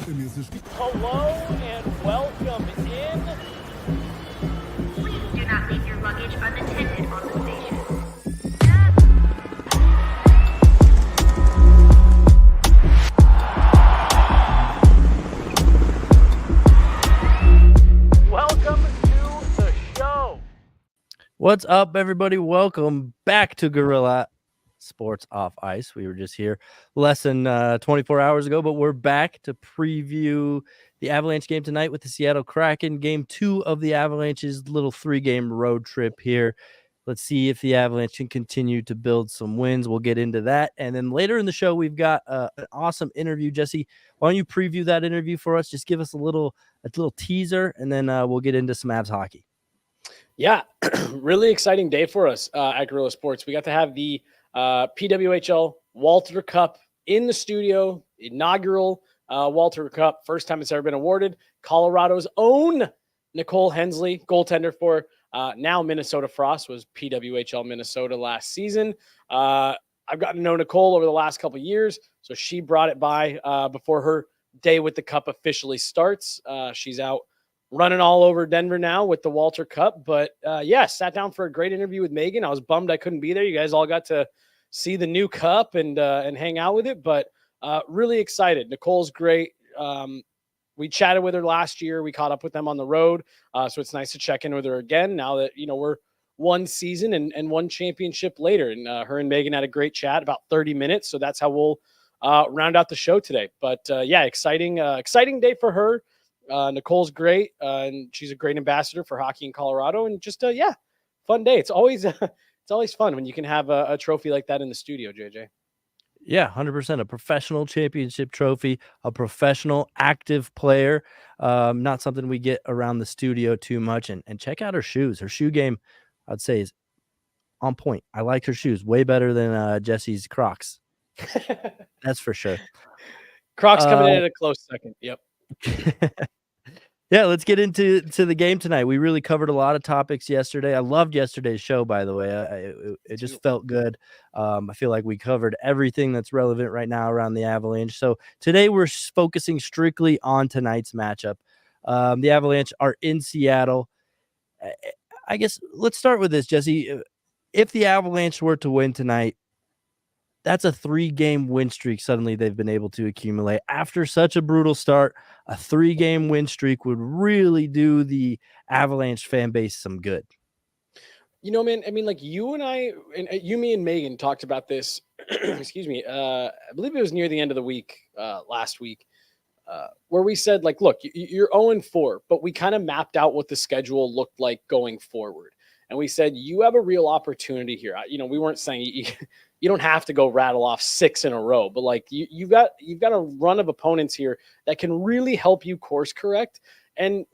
Hello and welcome in. Please do not leave your luggage unattended on the station. Welcome to the show. What's up, everybody? Welcome back to Guerilla Sports Off Ice. We were just here less than 24 hours ago, but we're back to preview the Avalanche game tonight with the Seattle Kraken. Game 2 of the Avalanche's little 3-game road trip here. Let's see if the Avalanche can continue to build some wins. We'll get into that. And then later in the show, we've got an awesome interview. Jesse, why don't you preview that interview for us? Just give us a little teaser, and then we'll get into some Avs hockey. Yeah, really exciting day for us at Guerilla Sports. We got to have the PWHL Walter Cup in the studio, inaugural Walter Cup, first time it's ever been awarded. Colorado's own Nicole Hensley, goaltender for now Minnesota Frost, was PWHL Minnesota last season. I've gotten to know Nicole over the last couple of years, so she brought it by before her day with the Cup officially starts. She's out running all over Denver now with the Walter Cup. But sat down for a great interview with Meghan. I was bummed I couldn't be there. You guys all got to see the new cup and hang out with it, but really excited. Nicole's great. We chatted with her last year. We caught up with them on the road. So it's nice to check in with her again now that, we're one season and one championship later. And her and Meghan had a great chat, about 30 minutes. So that's how we'll round out the show today. But exciting day for her. Nicole's great, and she's a great ambassador for hockey in Colorado, and just fun day. It's always fun when you can have a trophy like that in the studio, JJ. Yeah, 100%. A professional championship trophy, a professional active player. Not something we get around the studio too much. And check out her shoes. Her shoe game, I'd say, is on point. I like her shoes way better than Jesse's Crocs. That's for sure. Crocs coming in at a close second. Yep. Yeah, let's get into the game tonight. We really covered a lot of topics yesterday. I loved yesterday's show, by the way. It just felt good. I feel like we covered everything that's relevant right now around the Avalanche. So today we're focusing strictly on tonight's matchup. The Avalanche are in Seattle. I guess let's start with this, Jesse. If the Avalanche were to win tonight, that's a 3-game win streak suddenly they've been able to accumulate. After such a brutal start, a 3-game win streak would really do the Avalanche fan base some good. Man, I mean, like you and I, me and Meghan talked about this, excuse me, I believe it was near the end of the week, last week, where we said, like, look, you're 0-4, but we kind of mapped out what the schedule looked like going forward. And we said, you have a real opportunity here. We weren't saying you don't have to go rattle off 6 in a row, but like you've got a run of opponents here that can really help you course correct and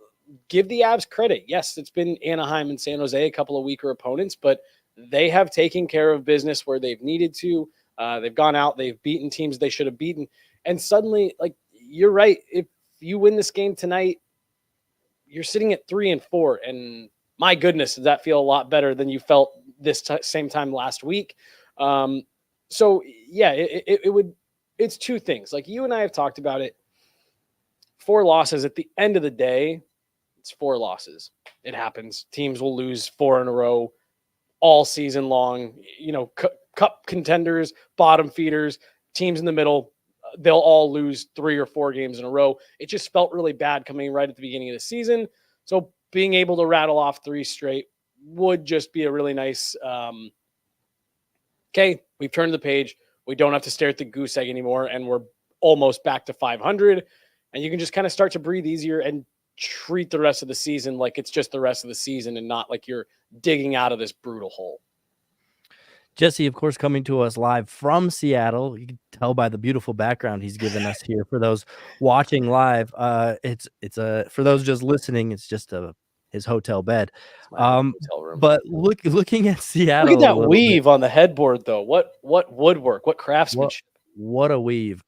give the Avs credit. Yes, it's been Anaheim and San Jose, a couple of weaker opponents, but they have taken care of business where they've needed to. They've gone out, they've beaten teams they should have beaten. And suddenly, like, you're right. If you win this game tonight, you're sitting at 3-4, and my goodness, does that feel a lot better than you felt this same time last week. It's two things. Like you and I have talked about it. 4 losses at the end of the day, it's 4 losses. It happens. Teams will lose 4 in a row all season long. Cup contenders, bottom feeders, teams in the middle, they'll all lose 3 or 4 games in a row. It just felt really bad coming right at the beginning of the season. So being able to rattle off 3 straight would just be a really nice, okay, we've turned the page. We don't have to stare at the goose egg anymore, and we're almost back to 500. And you can just kind of start to breathe easier and treat the rest of the season like it's just the rest of the season and not like you're digging out of this brutal hole. Jesse, of course, coming to us live from Seattle. You can tell by the beautiful background he's given us here. For those watching live, it's for those just listening, it's just his hotel bed. Hotel room. But looking at Seattle, look at that weave on the headboard, though. What woodwork? What craftsmanship? What a weave.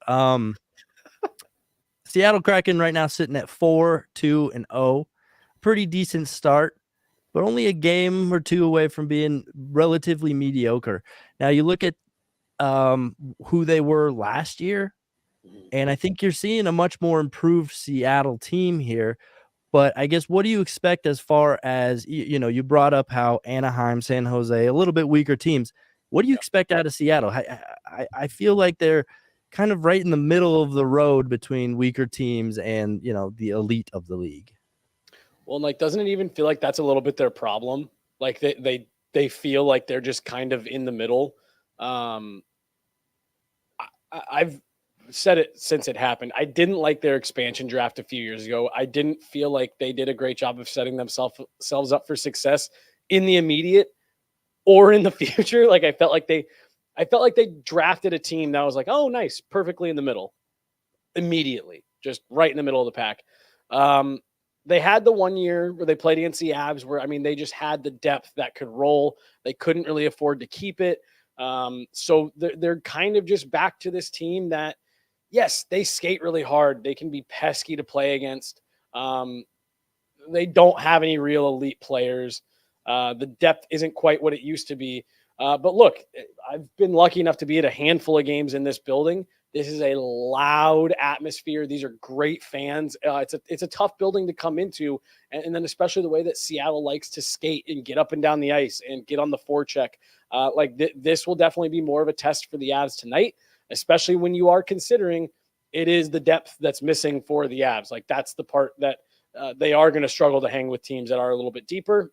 Seattle Kraken right now sitting at 4-2-0. Pretty decent start, but only a game or 2 away from being relatively mediocre. Now you look at who they were last year. And I think you're seeing a much more improved Seattle team here. But I guess what do you expect as far as, you brought up how Anaheim, San Jose, a little bit weaker teams. What do you expect out of Seattle? I feel like they're kind of right in the middle of the road between weaker teams and, the elite of the league. Well, like, doesn't it even feel like that's a little bit their problem? Like they feel like they're just kind of in the middle. I've said it since it happened. I didn't like their expansion draft a few years ago. I didn't feel like they did a great job of setting themselves up for success in the immediate or in the future. Like I felt like they drafted a team that was like, oh, nice, perfectly in the middle, immediately, just right in the middle of the pack. They had the 1 year where they played against the Avs where, I mean, they just had the depth that could roll. They couldn't really afford to keep it. So they're kind of just back to this team that, yes, they skate really hard. They can be pesky to play against. They don't have any real elite players. The depth isn't quite what it used to be. But look, I've been lucky enough to be at a handful of games in this building. This is a loud atmosphere. These are great fans. It's a tough building to come into. And then especially the way that Seattle likes to skate and get up and down the ice and get on the forecheck. This will definitely be more of a test for the Avs tonight, especially when you are considering it is the depth that's missing for the Avs. Like that's the part that they are going to struggle to hang with teams that are a little bit deeper.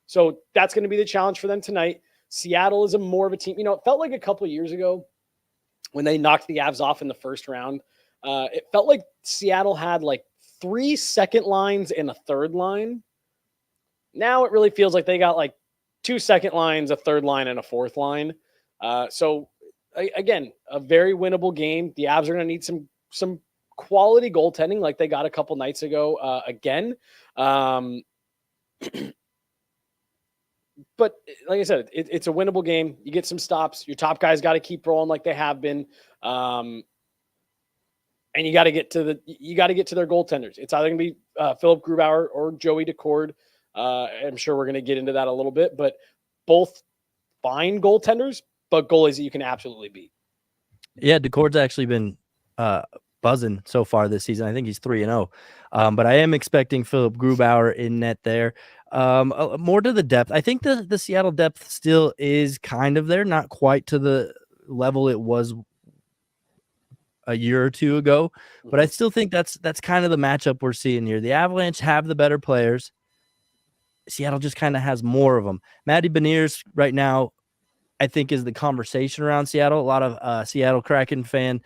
So that's going to be the challenge for them tonight. Seattle is more of a team. It felt like a couple of years ago when they knocked the Avs off in the first round. It felt like Seattle had like 3 second lines and a third line. Now it really feels like they got like 2 second lines, a third line, and a fourth line. So again, a very winnable game. The Avs are going to need some quality goaltending like they got a couple nights ago again. But like I said, it's a winnable game. You get some stops. Your top guys got to keep rolling like they have been. And you got to get to their goaltenders. It's either going to be Philip Grubauer or Joey Decord. I'm sure we're going to get into that a little bit, but both fine goaltenders, but goalies that you can absolutely beat. Yeah, Decord's actually been buzzing so far this season. I think he's 3-0. But I am expecting Philip Grubauer in net there. More to the depth. I think the Seattle depth still is kind of there, not quite to the level it was a year or two ago, but I still think that's kind of the matchup we're seeing here. The Avalanche have the better players. Seattle just kind of has more of them. Matty Beniers right now, I think, is the conversation around Seattle. A lot of Seattle Kraken fan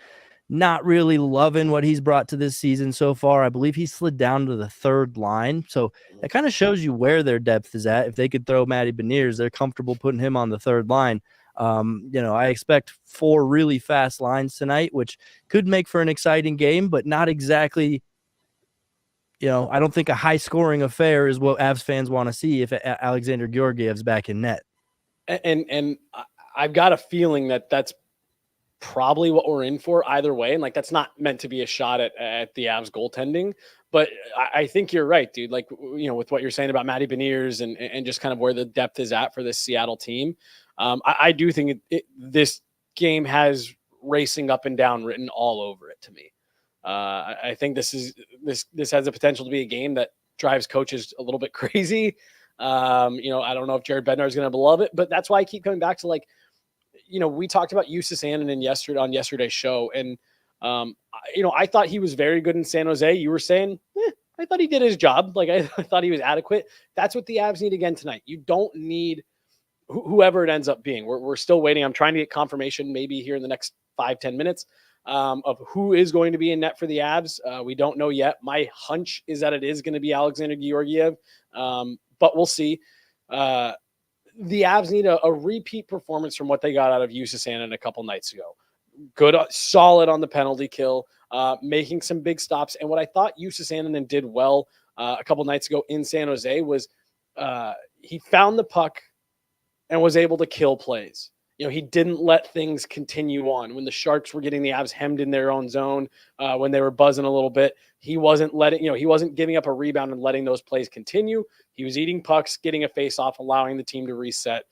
not really loving what he's brought to this season so far. I believe he slid down to the third line. So that kind of shows you where their depth is at. If they could throw Matty Beniers, they're comfortable putting him on the third line. I expect 4 really fast lines tonight, which could make for an exciting game, but not exactly, I don't think a high scoring affair is what Avs fans want to see if Alexander Georgiev's back in net. And I've got a feeling that that's probably what we're in for either way. And like, that's not meant to be a shot at the Avs goaltending, but I think you're right, dude. Like, with what you're saying about Matty Beniers and just kind of where the depth is at for this Seattle team. I do think this game has racing up and down written all over it to me. I think this has the potential to be a game that drives coaches a little bit crazy. I don't know if Jared Bednar is going to love it, but that's why I keep coming back to, like, we talked about Justus Annunen on yesterday's show. And, I thought he was very good in San Jose. You were saying, I thought he did his job. Like, I thought he was adequate. That's what the Avs need again tonight. You don't need whoever it ends up being. We're still waiting. I'm trying to get confirmation maybe here in the next 5-10 minutes of who is going to be in net for the Avs. We don't know yet. My hunch is that it is going to be Alexander Georgiev, but we'll see. The Avs need a repeat performance from what they got out of Justus Annunen a couple nights ago. Good, solid on the penalty kill, making some big stops. And what I thought Justus Annunen did well a couple nights ago in San Jose was he found the puck and was able to kill plays. He didn't let things continue on. When the Sharks were getting the Avs hemmed in their own zone, when they were buzzing a little bit, he wasn't he wasn't giving up a rebound and letting those plays continue. He was eating pucks, getting a face-off, allowing the team to reset.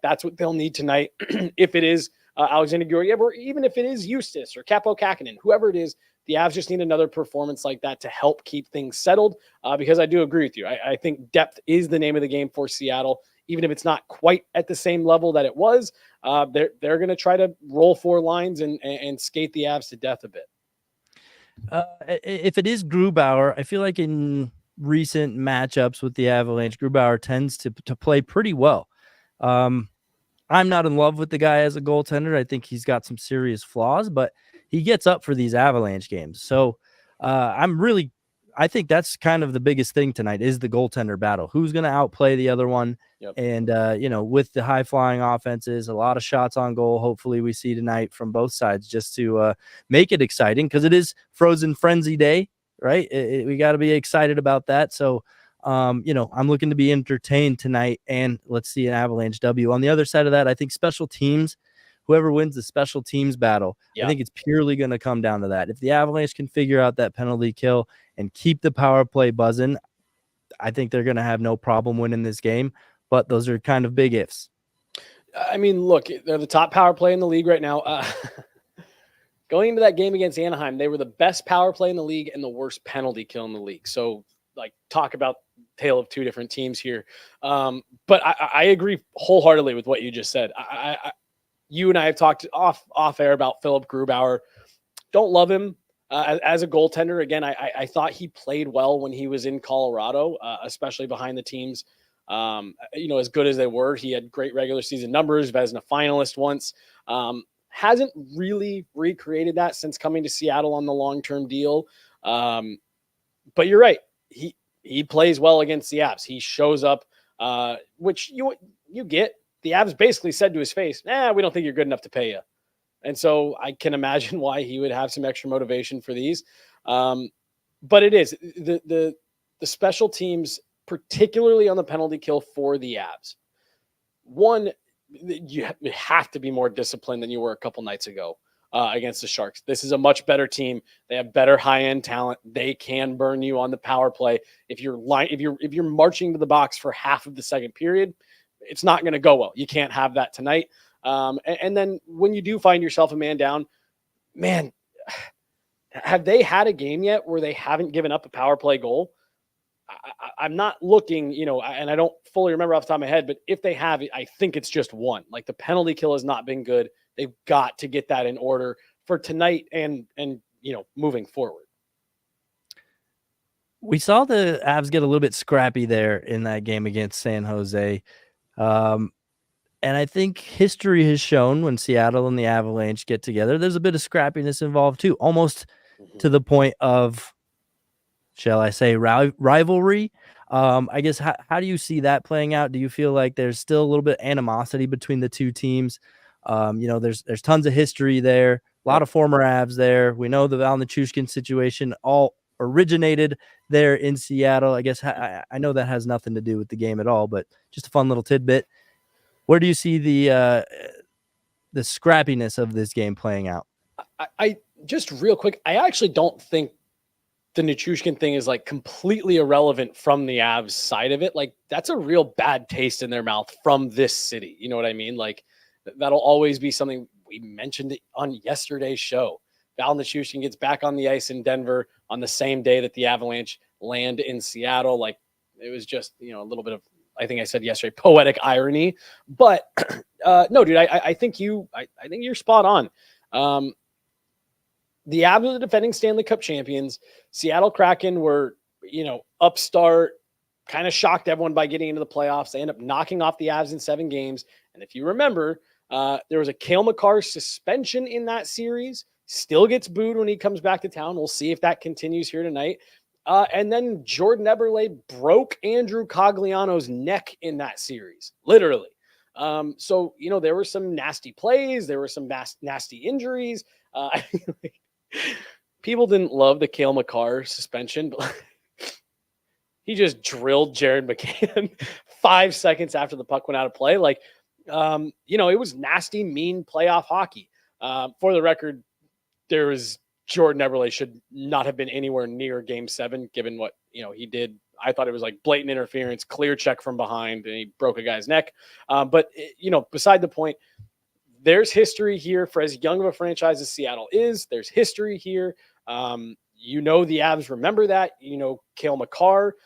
That's what they'll need tonight if it is Alexander Guerilla, or even if it is Eustace or Capo Kakinen, whoever it is, the Avs just need another performance like that to help keep things settled, because I do agree with you. I think depth is the name of the game for Seattle. Even if it's not quite at the same level that it was, they're going to try to roll 4 lines and skate the Avs to death a bit. If it is Grubauer, I feel like in recent matchups with the Avalanche, Grubauer tends to play pretty well. I'm not in love with the guy as a goaltender. I think he's got some serious flaws, but he gets up for these Avalanche games. So I think that's kind of the biggest thing tonight is the goaltender battle. Who's going to outplay the other one? Yep. And, with the high flying offenses, a lot of shots on goal, hopefully we see tonight from both sides just to make it exciting, because it is Frozen Frenzy Day, right? We got to be excited about that. So, I'm looking to be entertained tonight, and let's see an Avalanche W. On the other side of that, I think special teams, whoever wins the special teams battle, I think it's purely going to come down to that. If the Avalanche can figure out that penalty kill and keep the power play buzzing, I think they're going to have no problem winning this game. But those are kind of big ifs. I mean, look, they're the top power play in the league right now. Going into that game against Anaheim, they were the best power play in the league and the worst penalty kill in the league. So, talk about tale of 2 different teams here. But I agree wholeheartedly with what you just said. You and I have talked off air about Philip Grubauer. Don't love him as a goaltender. Again, I thought he played well when he was in Colorado, especially behind the teams. As good as they were, he had great regular season numbers, Vezina finalist once. Hasn't really recreated that since coming to Seattle on the long-term deal. But you're right. He plays well against the Avs. He shows up, which you get. The Avs basically said to his face, we don't think you're good enough to pay you. And so I can imagine why he would have some extra motivation for these. But it is the special teams, particularly on the penalty kill for the Avs. One, you have to be more disciplined than you were a couple nights ago against the Sharks. This is a much better team. They have better high-end talent. They can burn you on the power play. If you're marching to the box for half of the second period, it's not going to go well. You can't have that tonight. And then when you do find yourself a man down, man, have they had a game yet where they haven't given up a power play goal? I'm not looking, and I don't fully remember off the top of my head, but if they have, I think it's just one. The penalty kill has not been good. They've got to get that in order for tonight and moving forward. We saw the Avs get a little bit scrappy there in that game against San Jose. And I think history has shown when Seattle and the Avalanche get together, there's a bit of scrappiness involved too, almost to the point of, shall I say, rivalry. I guess, how do you see that playing out? Do you feel like there's still a little bit of animosity between the two teams? There's tons of history there, a lot of former Avs there. We know the Val Nichushkin situation all originated there in Seattle. I guess I know that has nothing to do with the game at all, but just a fun little tidbit. Where do you see the scrappiness of this game playing out? I just real quick, I actually don't think the Nichushkin thing is completely irrelevant from the Avs side of it. That's a real bad taste in their mouth from this city. You know what I mean? That'll always be something. We mentioned it on yesterday's show. Val Nichushkin gets back on the ice in Denver on the same day that the Avalanche land in Seattle. It was just, a little bit of, I think I said yesterday, poetic irony. But no, dude, I think you're spot on. The Avs are the defending Stanley Cup champions. Seattle Kraken were, upstart, kind of shocked everyone by getting into the playoffs. They end up knocking off the Avs in 7 games. And if you remember, there was a Cale Makar suspension in that series. Still gets booed when he comes back to town. We'll see if that continues here tonight. And then Jordan Eberle broke Andrew Cogliano's neck in that series, literally. So, there were some nasty plays. There were some nasty injuries. People didn't love the Cale Makar suspension, but he just drilled Jared McCann 5 seconds after the puck went out of play. It was nasty, mean playoff hockey. For the record, Jordan Eberle should not have been anywhere near Game 7, given what he did. I thought it was blatant interference, clear check from behind, and he broke a guy's neck. But beside the point, there's history here for as young of a franchise as Seattle is. There's history here. The Avs remember that. Cale Makar,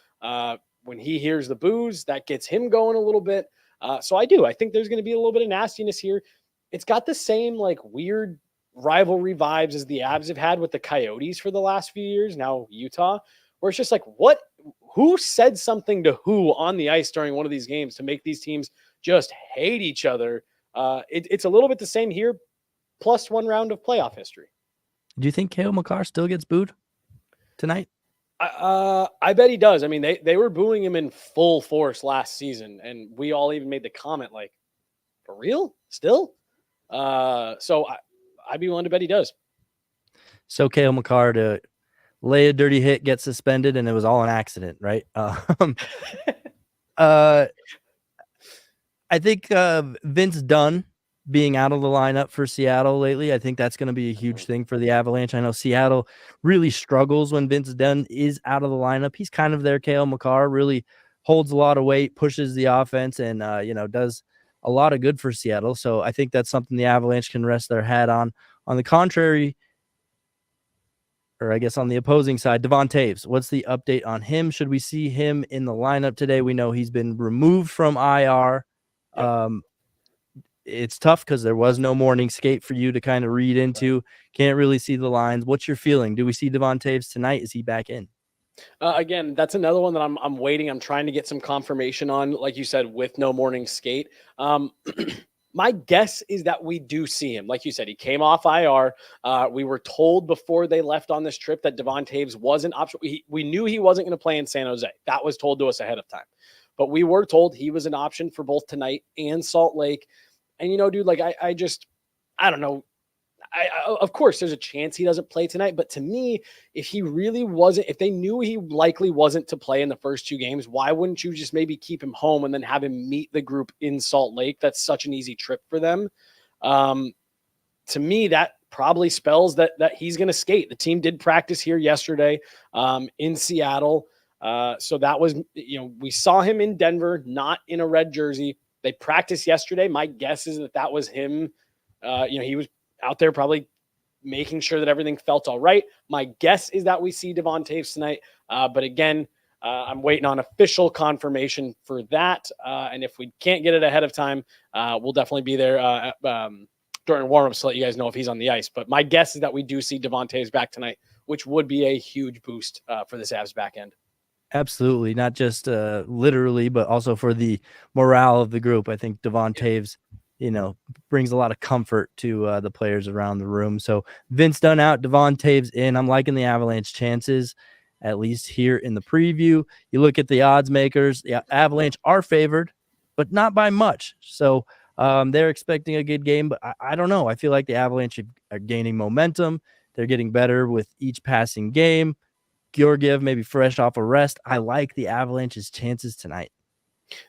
when he hears the boos, that gets him going a little bit. So I think there's going to be a little bit of nastiness here. It's got the same like weird rivalry vibes as the Avs have had with the Coyotes for the last few years, now Utah, where it's just like, who said something to who on the ice during one of these games to make these teams just hate each other? It's a little bit the same here, plus one round of playoff history. Do you think Cale Makar still gets booed tonight? I bet he does. I mean, they were booing him in full force last season, and we all even made the comment like, for real? Still? So I'd be willing to bet he does. So Cale Makar to lay a dirty hit, get suspended, and it was all an accident, right? I think Vince Dunn being out of the lineup for Seattle lately, I think that's going to be a huge thing for the Avalanche. I know Seattle really struggles when Vince Dunn is out of the lineup. He's kind of their Cale Makar, really holds a lot of weight, pushes the offense, and does a lot of good for Seattle. So I think that's something the Avalanche can rest their hat on. On the contrary, or I guess on the opposing side, Devon Toews, what's the update on him? Should we see him in the lineup today? We know he's been removed from IR. Yep. It's tough because there was no morning skate for you to kind of read into. Can't really see the lines. What's your feeling? Do we see Devon Toews tonight? Is he back in? Again, that's another one that I'm waiting. I'm trying to get some confirmation on, like you said, with no morning skate. My guess is that we do see him. Like you said, he came off IR. We were told before they left on this trip that Devon Toews was an option. We knew he wasn't going to play in San Jose. That was told to us ahead of time. But we were told he was an option for both tonight and Salt Lake. And, dude, like I don't know. Of course, there's a chance he doesn't play tonight. But to me, if they knew he likely wasn't to play in the first two games, why wouldn't you just maybe keep him home and then have him meet the group in Salt Lake? That's such an easy trip for them. To me, that probably spells that he's going to skate. The team did practice here yesterday in Seattle. So that was, we saw him in Denver, not in a red jersey. They practiced yesterday. My guess is that was him. He was out there probably making sure that everything felt all right. My guess is that we see Devon Toews tonight. But again, I'm waiting on official confirmation for that. And if we can't get it ahead of time, we'll definitely be there during warm-ups to let you guys know if he's on the ice. But my guess is that we do see Devon Toews back tonight, which would be a huge boost for this Avs back end. Absolutely. Not just literally, but also for the morale of the group. I think Devon Toews, brings a lot of comfort to the players around the room. So Vince Dunn out, Devon Toews in. I'm liking the Avalanche chances, at least here in the preview. You look at the odds makers, the Avalanche are favored, but not by much. So they're expecting a good game, but I don't know. I feel like the Avalanche are gaining momentum. They're getting better with each passing game. Georgiev maybe fresh off a rest. I like the Avalanche's chances tonight.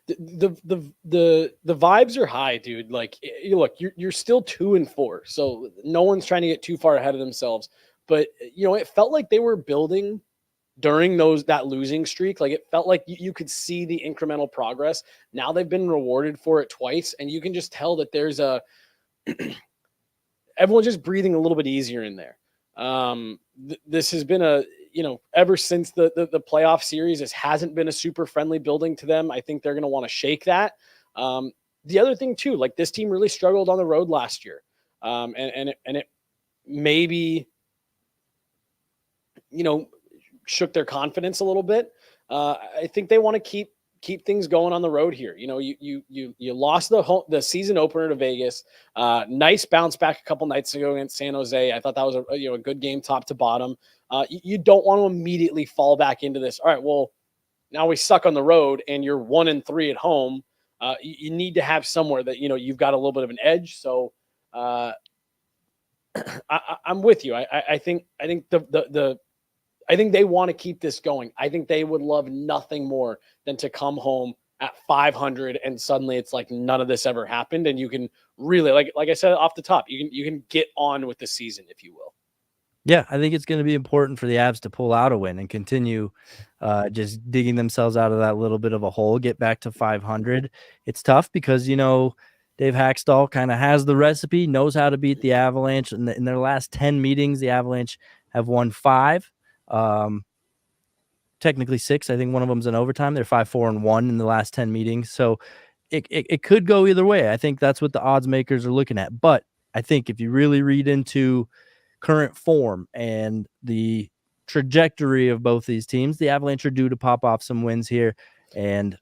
The vibes are high, dude. Like, look, you're still 2-4, so no one's trying to get too far ahead of themselves. But it felt like they were building during that losing streak. Like, it felt like you could see the incremental progress. Now they've been rewarded for it twice, and you can just tell that there's everyone's just breathing a little bit easier in there. This has been ever since the playoff series, this hasn't been a super friendly building to them. I think they're going to want to shake that. The other thing too, like this team really struggled on the road last year. And it maybe, shook their confidence a little bit. I think they want to keep things going on the road here. You lost the season opener to Vegas. Nice bounce back a couple nights ago against San Jose. I thought that was a good game top to bottom. You don't want to immediately fall back into this. All right, well, now we suck on the road and you're 1-3 at home. You need to have somewhere that, you've got a little bit of an edge. So I'm with you. I think I think they want to keep this going. I think they would love nothing more than to come home at 500 and suddenly it's like none of this ever happened. And you can really, like I said off the top, you can get on with the season, if you will. Yeah, I think it's going to be important for the Avs to pull out a win and continue just digging themselves out of that little bit of a hole, get back to 500. It's tough because, Dave Hackstall kind of has the recipe, knows how to beat the Avalanche. And in their last 10 meetings, the Avalanche have won 5. Technically 6. I think one of them's in overtime. They're 5-4-1 in the last 10 meetings. So it could go either way. I think that's what the odds makers are looking at. But I think if you really read into current form and the trajectory of both these teams, the Avalanche are due to pop off some wins here. And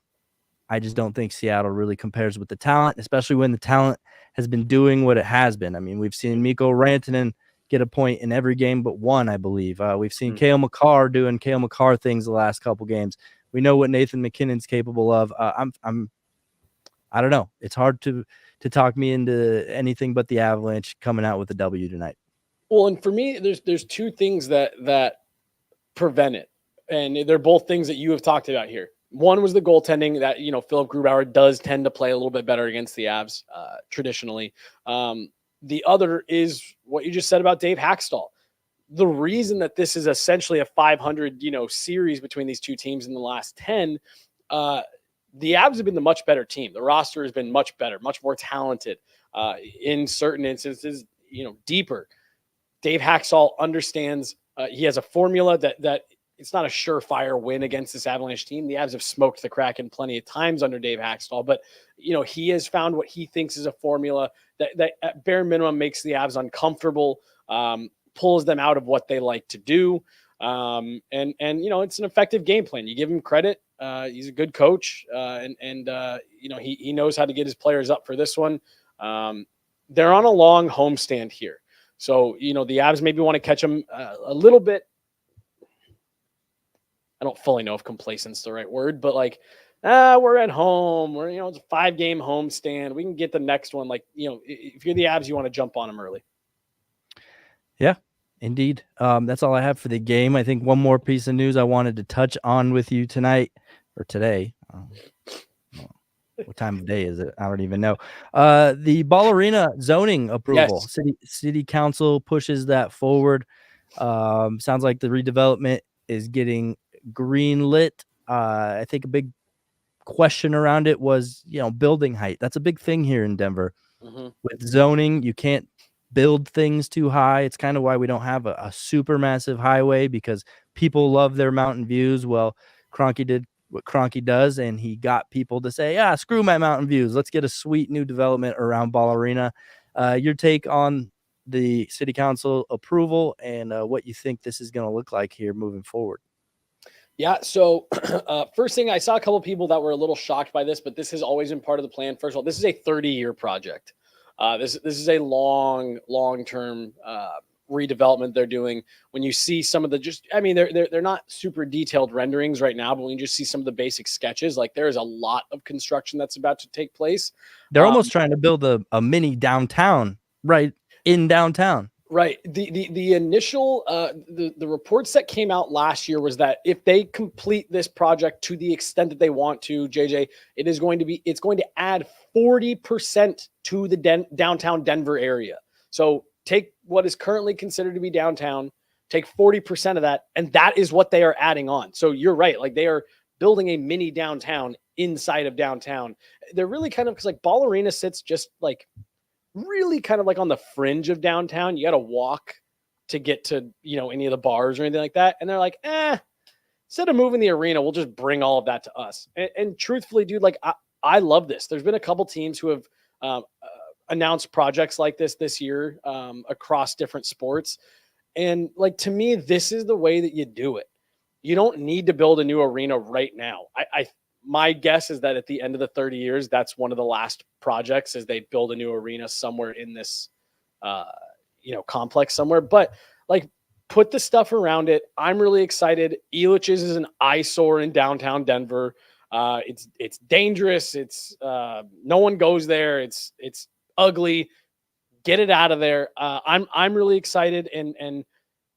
I just don't think Seattle really compares with the talent, especially when the talent has been doing what it has been. I mean, we've seen Mikko Rantanen get a point in every game but one, I believe. We've seen Cale Makar doing Cale Makar things the last couple games. We know what Nathan MacKinnon's capable of. I don't know. It's hard to talk me into anything but the Avalanche coming out with a W tonight. Well, and for me, there's 2 things that prevent it, and they're both things that you have talked about here. One was the goaltending that, Philip Grubauer does tend to play a little bit better against the Avs traditionally. The other is what you just said about Dave Hackstall. The reason that this is essentially a 500, series between these 2 teams in the last 10, the Avs have been the much better team. The roster has been much better, much more talented, in certain instances, deeper. Dave Hackstall understands he has a formula that it's not a surefire win against this Avalanche team. The Avs have smoked the Kraken plenty of times under Dave Hackstall, but he has found what he thinks is a formula that at bare minimum makes the Avs uncomfortable, pulls them out of what they like to do. And it's an effective game plan. You give him credit. He's a good coach. He knows how to get his players up for this one. They're on a long homestand here. So, the Avs maybe want to catch them a little bit. I don't fully know if complacent's the right word, but we're at home. It's a 5-game homestand. We can get the next one. If you're the Avs, you want to jump on them early. Yeah, indeed. That's all I have for the game. I think one more piece of news I wanted to touch on with you tonight or today. What time of day is it? I don't even know. The Ball Arena zoning approval. Yes. City council pushes that forward. Sounds like the redevelopment is getting green lit. I think a big question around it was, building height. That's a big thing here in Denver. Mm-hmm. With zoning, you can't build things too high. It's kind of why we don't have a super massive highway, because people love their mountain views. Well, Kroenke did what Kroenke does, and he got people to say, screw my mountain views. Let's get a sweet new development around Ball Arena. Your take on the city council approval and what you think this is going to look like here moving forward? Yeah. So first thing, I saw a couple of people that were a little shocked by this, but this has always been part of the plan. First of all, this is a 30-year project. This is a long-term redevelopment they're doing. When you see some of the they're not super detailed renderings right now, but when you just see some of the basic sketches, there is a lot of construction that's about to take place. They're almost trying to build a mini downtown right in downtown. Right. The initial the reports that came out last year was that if they complete this project to the extent that they want to, JJ, it's going to add 40% to the downtown Denver area. So take what is currently considered to be downtown, take 40% of that, and that is what they are adding on. So you're right. They are building a mini downtown inside of downtown. They're really kind of, because Ball Arena sits just really kind of on the fringe of downtown. You got to walk to get to, any of the bars or anything like that. And they're instead of moving the arena, we'll just bring all of that to us. And truthfully, dude, I love this. There's been a couple teams who have announced projects like this year across different sports. And to me, this is the way that you do it. You don't need to build a new arena right now. My guess is that at the end of the 30 years, that's one of the last projects, is they build a new arena somewhere in this, complex somewhere. But put the stuff around it. I'm really excited. Elitch's is an eyesore in downtown Denver. It's dangerous. It's no one goes there. It's ugly. Get it out of there. I'm really excited, and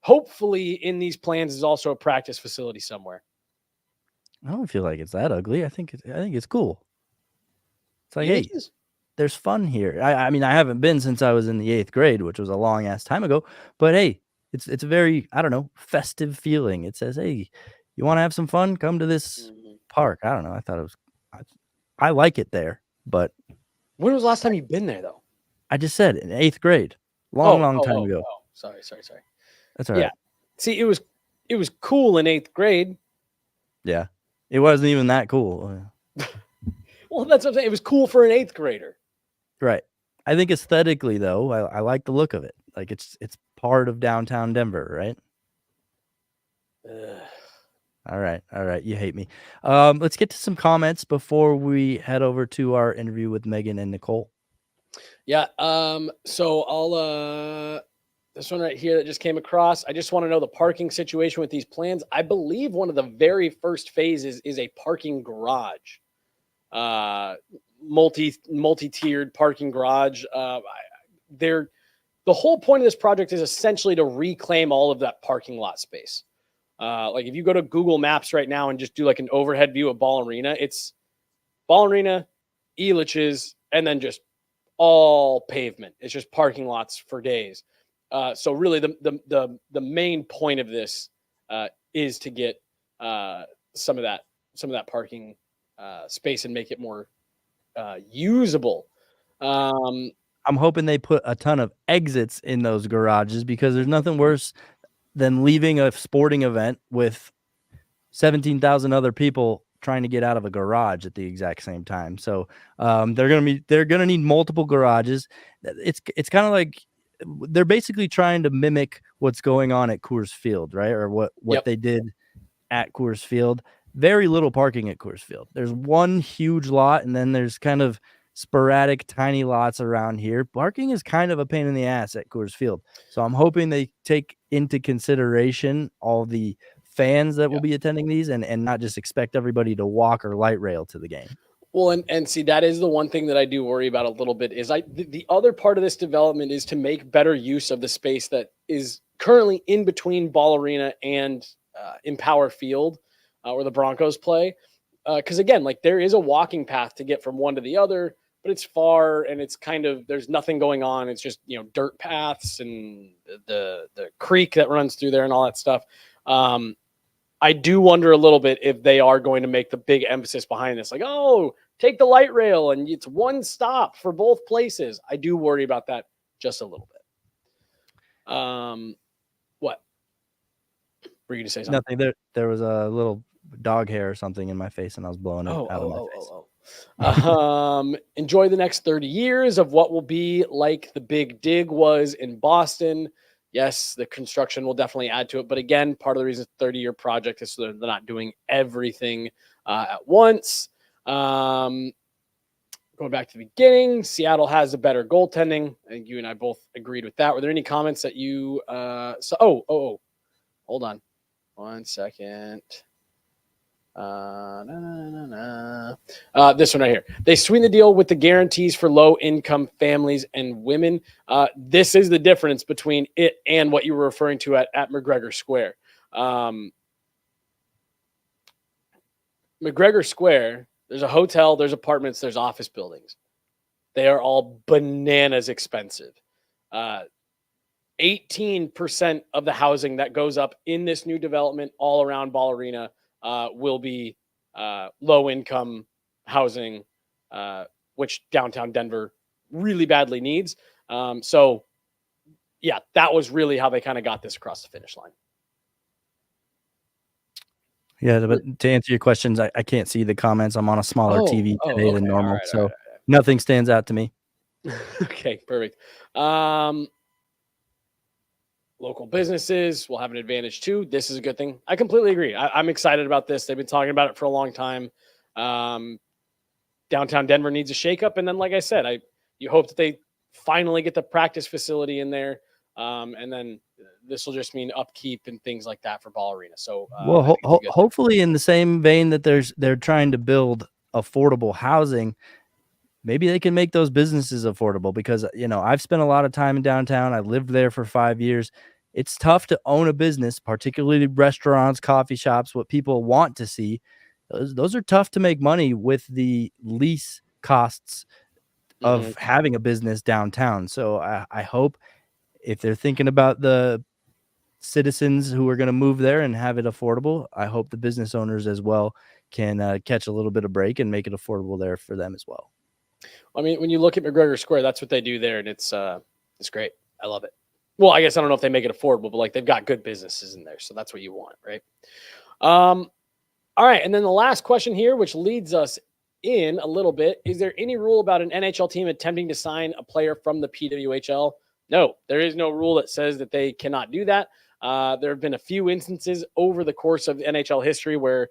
hopefully in these plans is also a practice facility somewhere. I don't feel like it's that ugly. I think it's cool. It's there's fun here. I mean, I haven't been since I was in the 8th grade, which was a long ass time ago. But hey, it's a very, festive feeling. It says, hey, you want to have some fun? Come to this park. I don't know. I thought it was. I like it there, but When was the last time you've been there, though? I just said in 8th grade. Long time ago. Oh, sorry. That's all right. Yeah. See, it was cool in 8th grade. Yeah. It wasn't even that cool. Well, that's what I'm saying. It was cool for an 8th grader. Right. I think aesthetically, though, I like the look of it. Like it's part of downtown Denver, right? Ugh. All right. You hate me. Let's get to some comments before we head over to our interview with Meghan and Nicole. Yeah. So I'll this one right here that just came across. I just want to know the parking situation with these plans. I believe one of the very first phases is a parking garage. Multi-tiered parking garage. The whole point of this project is essentially to reclaim all of that parking lot space. Like if you go to Google Maps right now and just do like an overhead view of Ball Arena, it's Ball Arena, Elitch's, and then just all pavement. It's just parking lots for days. So really the main point of this is to get some of that parking space and make it more usable. I'm hoping they put a ton of exits in those garages because there's nothing worse than leaving a sporting event with 17,000 other people trying to get out of a garage at the exact same time. So they're gonna need multiple garages. It's kind of like they're basically trying to mimic what's going on at Coors Field, right? Or what Yep. they did at Coors Field. Very little parking at Coors Field. There's one huge lot, and then there's kind of sporadic tiny lots around here. Parking is kind of a pain in the ass at Coors Field. So I'm hoping they take into consideration all the fans that will be attending these and not just expect everybody to walk or light rail to the game. Well, and see, that is the one thing that I do worry about a little bit is the other part of this development is to make better use of the space that is currently in between Ball Arena and Empower Field where the Broncos play. Because again, like there is a walking path to get from one to the other, but it's far and it's kind of, there's nothing going on. It's just, dirt paths and the creek that runs through there and all that stuff. I do wonder a little bit if they are going to make the big emphasis behind this, like, oh, take the light rail and it's one stop for both places. I do worry about that just a little bit. What? Were you going to say something? Nothing. There was a little dog hair or something in my face and I was blowing it out of my face. Enjoy the next 30 years of what will be like the Big Dig was in Boston. Yes, the construction will definitely add to it. But again, part of the reason it's a 30-year project is so they're not doing everything at once. Going back to the beginning, Seattle has a better goaltending. I think you and I both agreed with that. Were there any comments that you hold on 1 second. This one right here. They sweeten the deal with the guarantees for low-income families and women. This is the difference between it and what you were referring to at McGregor Square. McGregor Square, there's a hotel, there's apartments, there's office buildings. They are all bananas expensive. 18% of the housing that goes up in this new development all around Ball Arena will be low-income housing, which downtown Denver really badly needs. So, yeah, that was really how they kind of got this across the finish line. Yeah, but to answer your questions, I can't see the comments. I'm on a smaller TV today than normal, all right. Nothing stands out to me. Okay, perfect. Local businesses will have an advantage too. This is a good thing. I completely agree. I'm excited about this. They've been talking about it for a long time. Downtown Denver needs a shakeup. And then, like I said, you hope that they finally get the practice facility in there. And then this will just mean upkeep and things like that for Ball Arena. So, hopefully in the same vein that they're trying to build affordable housing, maybe they can make those businesses affordable because, I've spent a lot of time in downtown. I lived there for 5 years. It's tough to own a business, particularly restaurants, coffee shops, what people want to see. Those are tough to make money with the lease costs of having a business downtown. So I hope if they're thinking about the citizens who are going to move there and have it affordable, I hope the business owners as well can catch a little bit of break and make it affordable there for them as well. I mean, when you look at McGregor Square, that's what they do there, and it's great. I love it. Well, I guess I don't know if they make it affordable, but like they've got good businesses in there, so that's what you want, right? All right, and then the last question here, which leads us in a little bit, is there any rule about an NHL team attempting to sign a player from the PWHL? No, there is no rule that says that they cannot do that. There have been a few instances over the course of NHL history where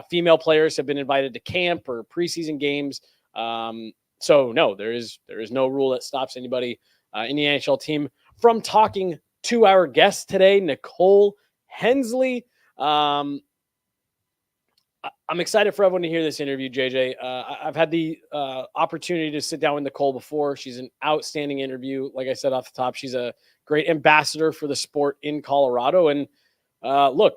female players have been invited to camp or preseason games. So no, there is no rule that stops anybody in the NHL team from talking to our guest today, Nicole Hensley. I'm excited for everyone to hear this interview, JJ. I've had the opportunity to sit down with Nicole before. She's an outstanding interview. Like I said off the top, she's a great ambassador for the sport in Colorado. And look,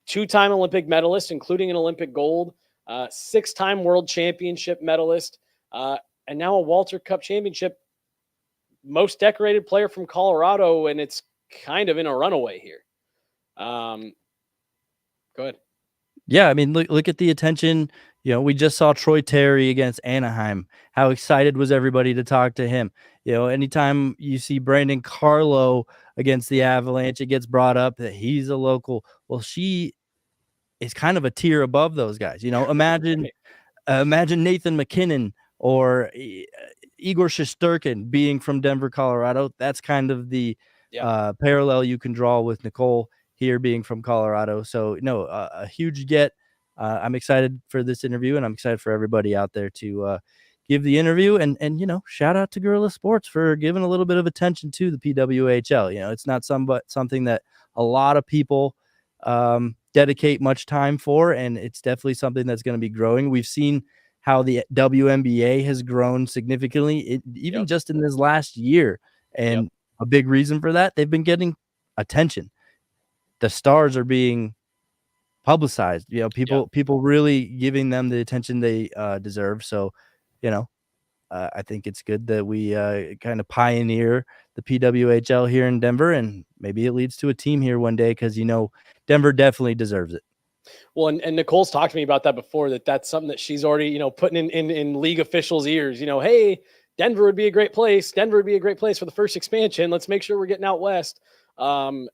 2-time Olympic medalist, including an Olympic gold, 6-time world championship medalist, and now a Walter Cup championship, most decorated player from Colorado, and it's kind of in a runaway here. Go ahead. Yeah, I mean, look at the attention. We just saw Troy Terry against Anaheim. How excited was everybody to talk to him? Anytime you see Brandon Carlo against the Avalanche, it gets brought up that he's a local. Well, she is kind of a tier above those guys. Imagine Nathan MacKinnon or Igor Shesterkin being from Denver, Colorado. That's kind of the parallel you can draw with Nicole here being from Colorado. So a huge get. I'm excited for this interview, and I'm excited for everybody out there to give the interview, and shout out to Guerilla Sports for giving a little bit of attention to the PWHL. It's not something that a lot of people dedicate much time for, and it's definitely something that's going to be growing. We've seen how the WNBA has grown significantly, even just in this last year. And a big reason for that, they've been getting attention. The stars are being publicized, people really giving them the attention they deserve. So, I think it's good that we kind of pioneer the PWHL here in Denver, and maybe it leads to a team here one day, because, Denver definitely deserves it. Well, and Nicole's talked to me about that before, that's something that she's already, putting in league officials' ears, hey, Denver would be a great place. Denver would be a great place for the first expansion. Let's make sure we're getting out west. And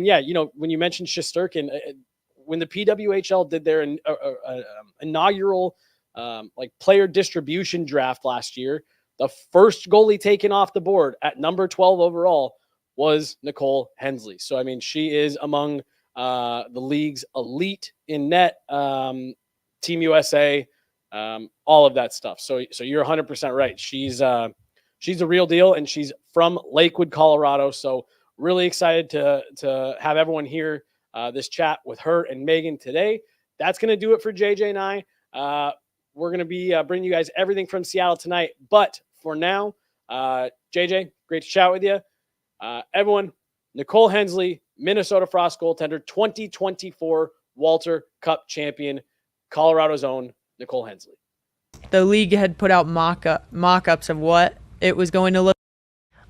yeah, when you mentioned Shesterkin, when the PWHL did their inaugural player distribution draft last year, the first goalie taken off the board at number 12 overall was Nicole Hensley. So, I mean, she is among the league's elite in net, Team USA, all of that stuff. So you're 100% right. She's the real deal, and she's from Lakewood, Colorado. So really excited to have everyone hear this chat with her and Megan today. That's going to do it for JJ and I. We're going to be bringing you guys everything from Seattle tonight. But for now, JJ, great to chat with you. Everyone, Nicole Hensley, Minnesota Frost goaltender, 2024 Walter Cup champion, Colorado's own Nicole Hensley. The league had put out mock-ups of what it was going to look.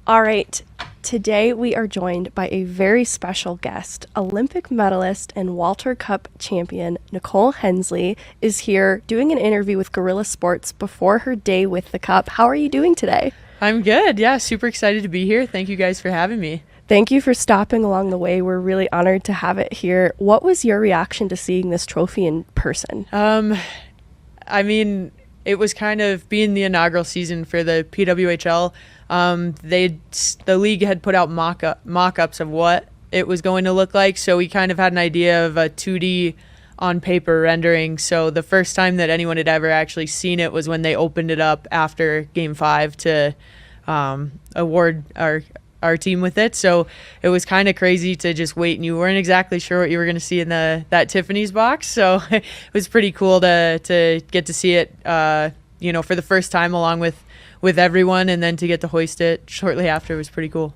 All right. Today we are joined by a very special guest. Olympic medalist and Walter Cup champion Nicole Hensley is here doing an interview with Guerilla Sports before her day with the Cup. How are you doing today? I'm good. Yeah, super excited to be here. Thank you guys for having me. Thank you for stopping along the way. We're really honored to have it here. What was your reaction to seeing this trophy in person? I mean, it was kind of being the inaugural season for the PWHL. The league had put out mock-ups of what it was going to look like, so we kind of had an idea of a 2D on paper rendering. So the first time that anyone had ever actually seen it was when they opened it up after Game 5 to award our team with it. So it was kind of crazy to just wait, and you weren't exactly sure what you were going to see in that Tiffany's box. So it was pretty cool to get to see it, for the first time along with everyone, and then to get to hoist it shortly after was pretty cool.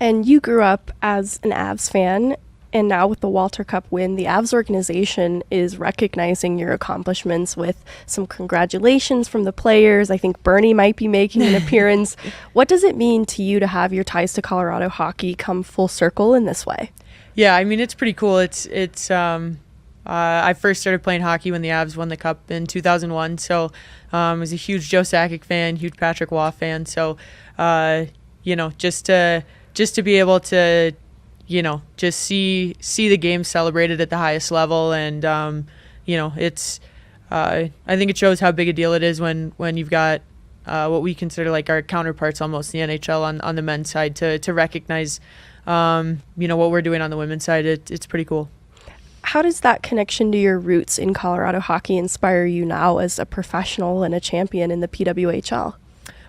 And you grew up as an Avs fan, and now with the Walter Cup win, the Avs organization is recognizing your accomplishments with some congratulations from the players. I think Bernie might be making an appearance. What does it mean to you to have your ties to Colorado hockey come full circle in this way? Yeah, I mean, it's pretty cool. It's I first started playing hockey when the Avs won the Cup in 2001. So I was a huge Joe Sakic fan, huge Patrick Waugh fan. So, just to be able to, just see the game celebrated at the highest level. And, it's I think it shows how big a deal it is when you've got what we consider like our counterparts almost in the NHL on the men's side to recognize, what we're doing on the women's side. It's pretty cool. How does that connection to your roots in Colorado hockey inspire you now as a professional and a champion in the PWHL?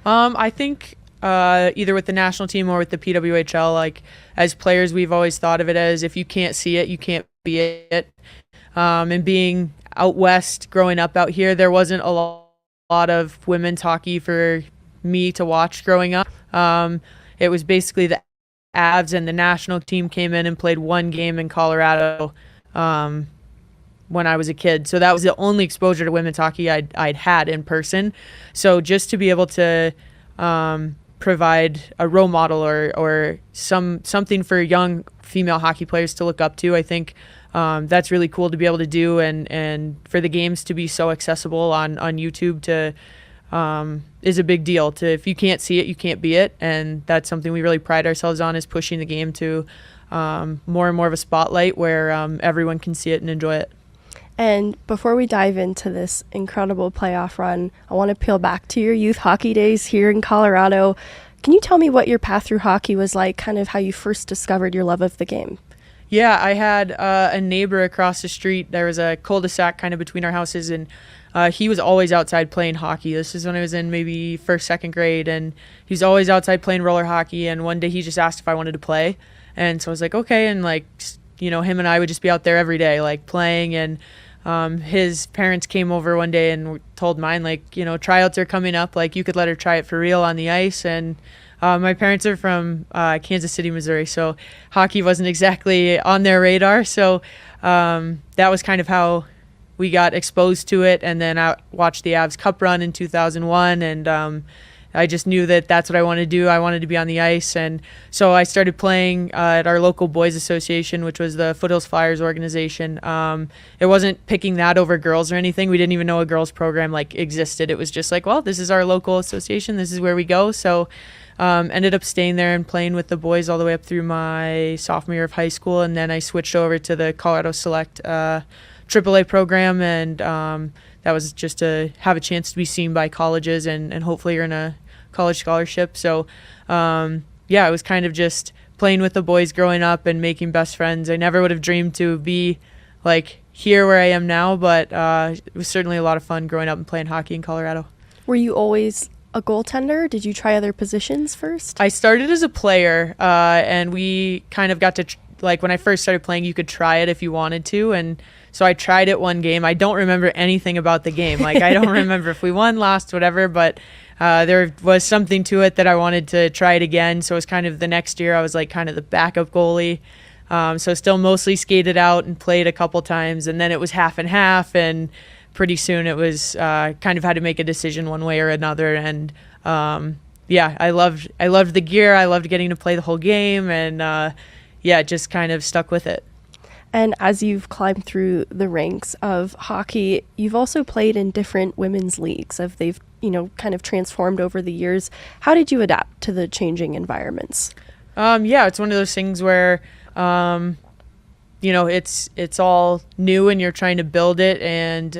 I think either with the national team or with the PWHL, like as players, we've always thought of it as if you can't see it, you can't be it. And being out west, growing up out here, there wasn't a lot of women's hockey for me to watch growing up. It was basically the Avs and the national team came in and played one game in Colorado when I was a kid. So that was the only exposure to women's hockey I'd had in person. So just to be able to provide a role model or something for young female hockey players to look up to, I think that's really cool to be able to do, and for the games to be so accessible on YouTube is a big deal. If you can't see it, you can't be it, and that's something we really pride ourselves on, is pushing the game to more and more of a spotlight where everyone can see it and enjoy it. And before we dive into this incredible playoff run, I want to peel back to your youth hockey days here in Colorado. Can you tell me what your path through hockey was like, kind of how you first discovered your love of the game? Yeah, I had a neighbor across the street. There was a cul-de-sac kind of between our houses, and he was always outside playing hockey. This is when I was in maybe first, second grade, and he was always outside playing roller hockey, and one day he just asked if I wanted to play. And so I was like, okay, and him and I would just be out there every day, like playing, and his parents came over one day and told mine, tryouts are coming up, you could let her try it for real on the ice. And my parents are from Kansas City, Missouri, so hockey wasn't exactly on their radar. So that was kind of how we got exposed to it. And then I watched the Avs Cup run in 2001, and I just knew that that's what I wanted to do. I wanted to be on the ice. And so I started playing at our local boys association, which was the Foothills Flyers organization. It wasn't picking that over girls or anything. We didn't even know a girls program existed. It was just this is our local association. This is where we go. So ended up staying there and playing with the boys all the way up through my sophomore year of high school. And then I switched over to the Colorado Select AAA program, and that was just to have a chance to be seen by colleges and hopefully earn a college scholarship. So it was kind of just playing with the boys growing up and making best friends. I never would have dreamed to be here where I am now, but it was certainly a lot of fun growing up and playing hockey in Colorado. Were you always a goaltender? Did you try other positions first? I started as a player, and we kind of got to when I first started playing, you could try it if you wanted to, and so I tried it one game. I don't remember anything about the game. I don't remember if we won, lost, whatever, but there was something to it that I wanted to try it again. So it was kind of the next year I was kind of the backup goalie. So still mostly skated out and played a couple times, and then it was half and half, and pretty soon it was kind of had to make a decision one way or another. And I loved the gear. I loved getting to play the whole game, and just kind of stuck with it. And as you've climbed through the ranks of hockey, you've also played in different women's leagues. They've kind of transformed over the years. How did you adapt to the changing environments? It's one of those things where it's all new and you're trying to build it and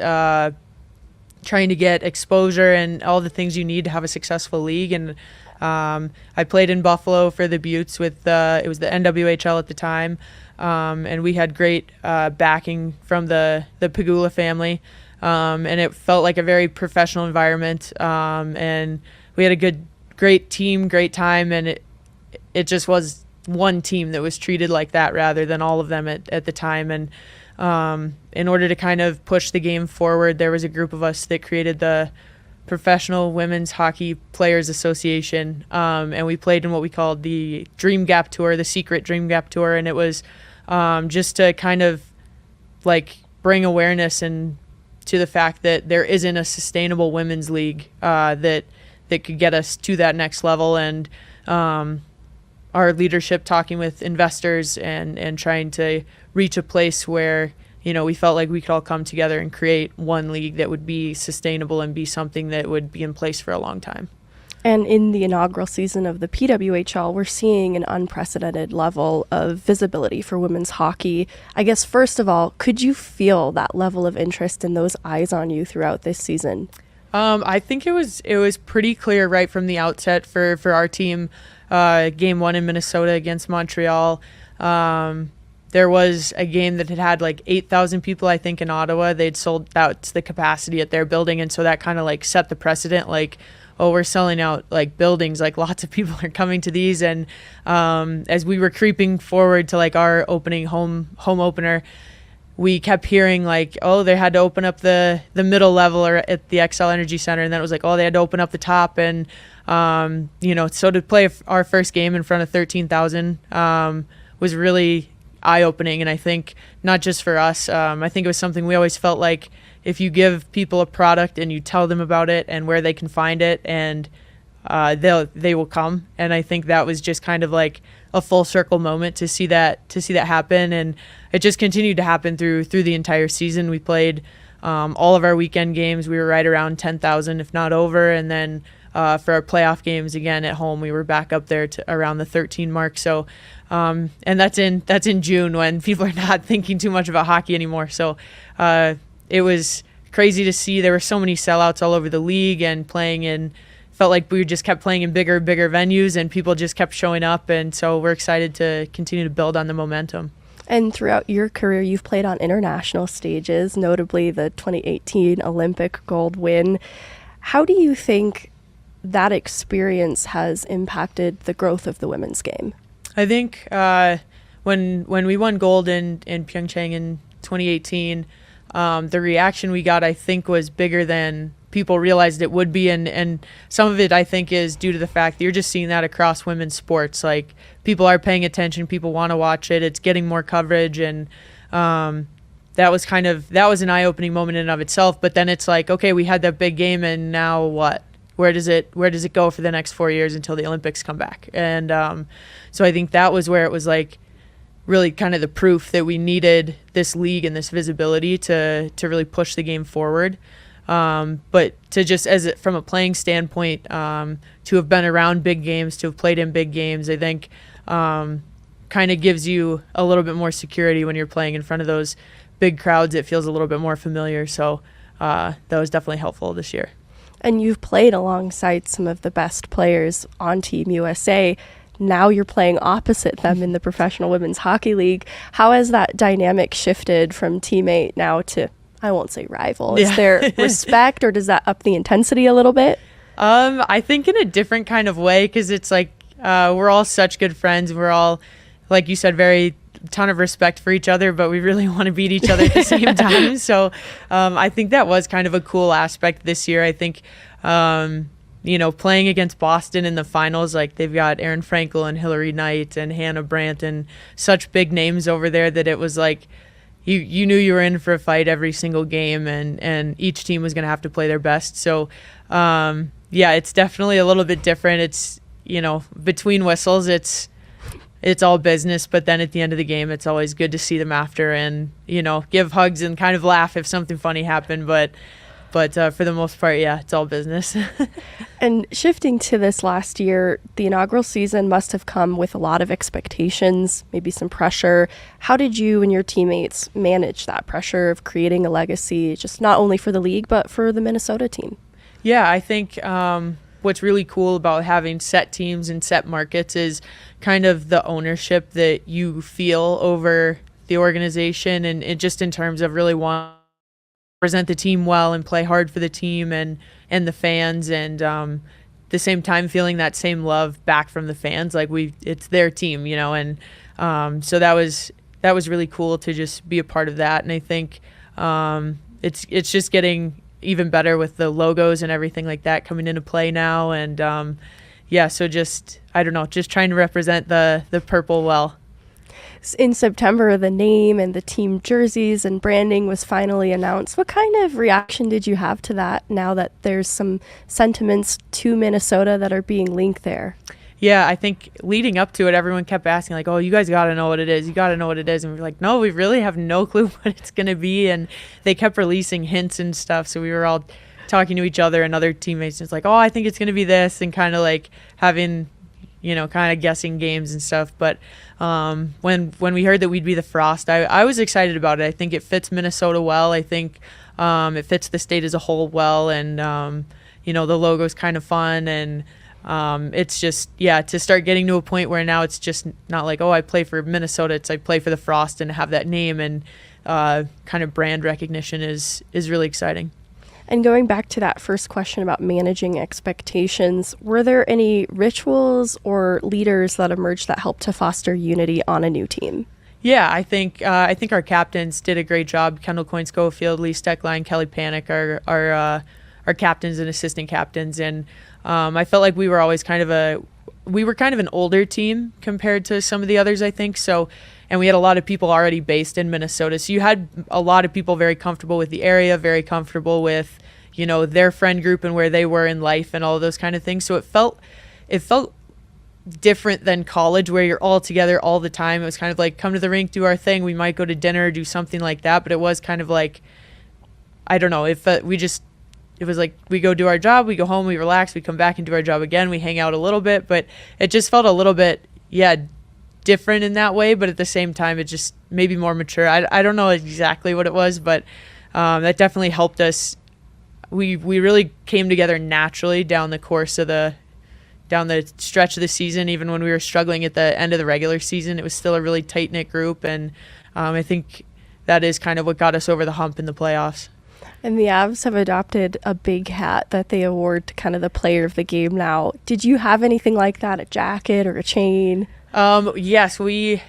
trying to get exposure and all the things you need to have a successful league. And I played in Buffalo for the Buttes with it was the NWHL at the time. And we had great backing from the Pagula family, and it felt like a very professional environment. And we had a great team, great time, and it just was one team that was treated like that rather than all of them at the time. And in order to kind of push the game forward, there was a group of us that created the Professional Women's Hockey Players Association, and we played in what we called the Dream Gap Tour, the secret Dream Gap Tour, and it was just to kind of bring awareness and to the fact that there isn't a sustainable women's league that could get us to that next level. And our leadership talking with investors and trying to reach a place where we felt like we could all come together and create one league that would be sustainable and be something that would be in place for a long time. And in the inaugural season of the PWHL, we're seeing an unprecedented level of visibility for women's hockey. I guess, first of all, could you feel that level of interest and those eyes on you throughout this season? I think it was pretty clear right from the outset for our team. Game 1 in Minnesota against Montreal. There was a game that had like 8,000 people, I think, in Ottawa. They'd sold out the capacity at their building, and so that kind of like set the precedent. Like, oh, we're selling out like buildings, like lots of people are coming to these. And as we were creeping forward to like our opening home opener, we kept hearing like, oh, they had to open up the middle level or at the XL Energy Center, and then it was like, oh, they had to open up the top. And so to play our first game in front of 13,000 was really eye-opening. And I think not just for us, I think it was something we always felt like, if you give people a product and you tell them about it and where they can find it, and they will come. And I think that was just kind of like a full circle moment to see that happen. And it just continued to happen through the entire season. We played all of our weekend games. We were right around 10,000, if not over. And then for our playoff games again at home, we were back up there to around the 13 mark. So, and that's in June, when people are not thinking too much about hockey anymore. So, it was crazy to see. There were so many sellouts all over the league, and felt like we just kept playing in bigger venues, and people just kept showing up. And so we're excited to continue to build on the momentum. And throughout your career, you've played on international stages, notably the 2018 Olympic gold win. How do you think that experience has impacted the growth of the women's game? I think when we won gold in Pyeongchang in 2018, the reaction we got, I think, was bigger than people realized it would be. And some of it, I think, is due to the fact that you're just seeing that across women's sports. Like, people are paying attention. People want to watch it. It's getting more coverage. And that was an eye-opening moment in and of itself. But then it's like, okay, we had that big game, and now what? Where does it go for the next 4 years until the Olympics come back? And so I think that was where it was like, really kind of the proof that we needed this league and this visibility to really push the game forward. But to just, from a playing standpoint, to have been around big games, to have played in big games, I think kind of gives you a little bit more security when you're playing in front of those big crowds. It feels a little bit more familiar. So that was definitely helpful this year. And you've played alongside some of the best players on Team USA. Now you're playing opposite them in the Professional Women's Hockey League. How has that dynamic shifted from teammate now to, I won't say rival? Is there respect, or does that up the intensity a little bit? I think in a different kind of way, because it's like we're all such good friends. We're all, like you said, very ton of respect for each other, but we really want to beat each other at the same time. So I think that was kind of a cool aspect this year. I think playing against Boston in the finals, like, they've got Erin Frankel and Hillary Knight and Hannah Brandt and such big names over there that it was like you knew you were in for a fight every single game, and each team was going to have to play their best. So it's definitely a little bit different. It's, between whistles, it's all business, but then at the end of the game, it's always good to see them after and, give hugs and kind of laugh if something funny happened. But for the most part, it's all business. And shifting to this last year, the inaugural season must have come with a lot of expectations, maybe some pressure. How did you and your teammates manage that pressure of creating a legacy, just not only for the league, but for the Minnesota team? Yeah, I think what's really cool about having set teams and set markets is kind of the ownership that you feel over the organization, and it just in terms of really wanting present the team well and play hard for the team and the fans, and the same time feeling that same love back from the fans, like it's their team, and so that was really cool to just be a part of that. And I think it's just getting even better with the logos and everything like that coming into play now, and so just, I don't know, just trying to represent the purple well. In September, the name and the team jerseys and branding was finally announced. What kind of reaction did you have to that now that there's some sentiments to Minnesota that are being linked there? Yeah, I think leading up to it, everyone kept asking, like, oh, you guys got to know what it is. You got to know what it is. And we're like, no, we really have no clue what it's going to be. And they kept releasing hints and stuff. So we were all talking to each other and other teammates. And it's like, oh, I think it's going to be this. And kind of like having, kind of guessing games and stuff. But when we heard that we'd be the Frost, I was excited about it. I think it fits Minnesota well. I think it fits the state as a whole well. And, the logo's kind of fun. And it's just, to start getting to a point where now it's just not like, oh, I play for Minnesota. It's I play for the Frost and have that name and kind of brand recognition is really exciting. And going back to that first question about managing expectations, were there any rituals or leaders that emerged that helped to foster unity on a new team? Yeah, I think our captains did a great job. Kendall Coyne-Schofield, Lee Steckline, Kelly Panic, our captains and assistant captains, and I felt like we were always kind of an older team compared to some of the others, I think. So, and we had a lot of people already based in Minnesota. So you had a lot of people very comfortable with the area, very comfortable with, their friend group and where they were in life and all of those kind of things. So it felt different than college where you're all together all the time. It was kind of like, come to the rink, do our thing. We might go to dinner or do something like that. But it was kind of like, I don't know, it was like we go do our job, we go home, we relax, we come back and do our job again, we hang out a little bit, but it just felt a little bit, different in that way, but at the same time, it just maybe more mature. I don't know exactly what it was, but that definitely helped us. We really came together naturally down the stretch of the season. Even when we were struggling at the end of the regular season, it was still a really tight-knit group, and I think that is kind of what got us over the hump in the playoffs. And the Avs have adopted a big hat that they award to kind of the player of the game now. Did you have anything like that, a jacket or a chain? Yes, we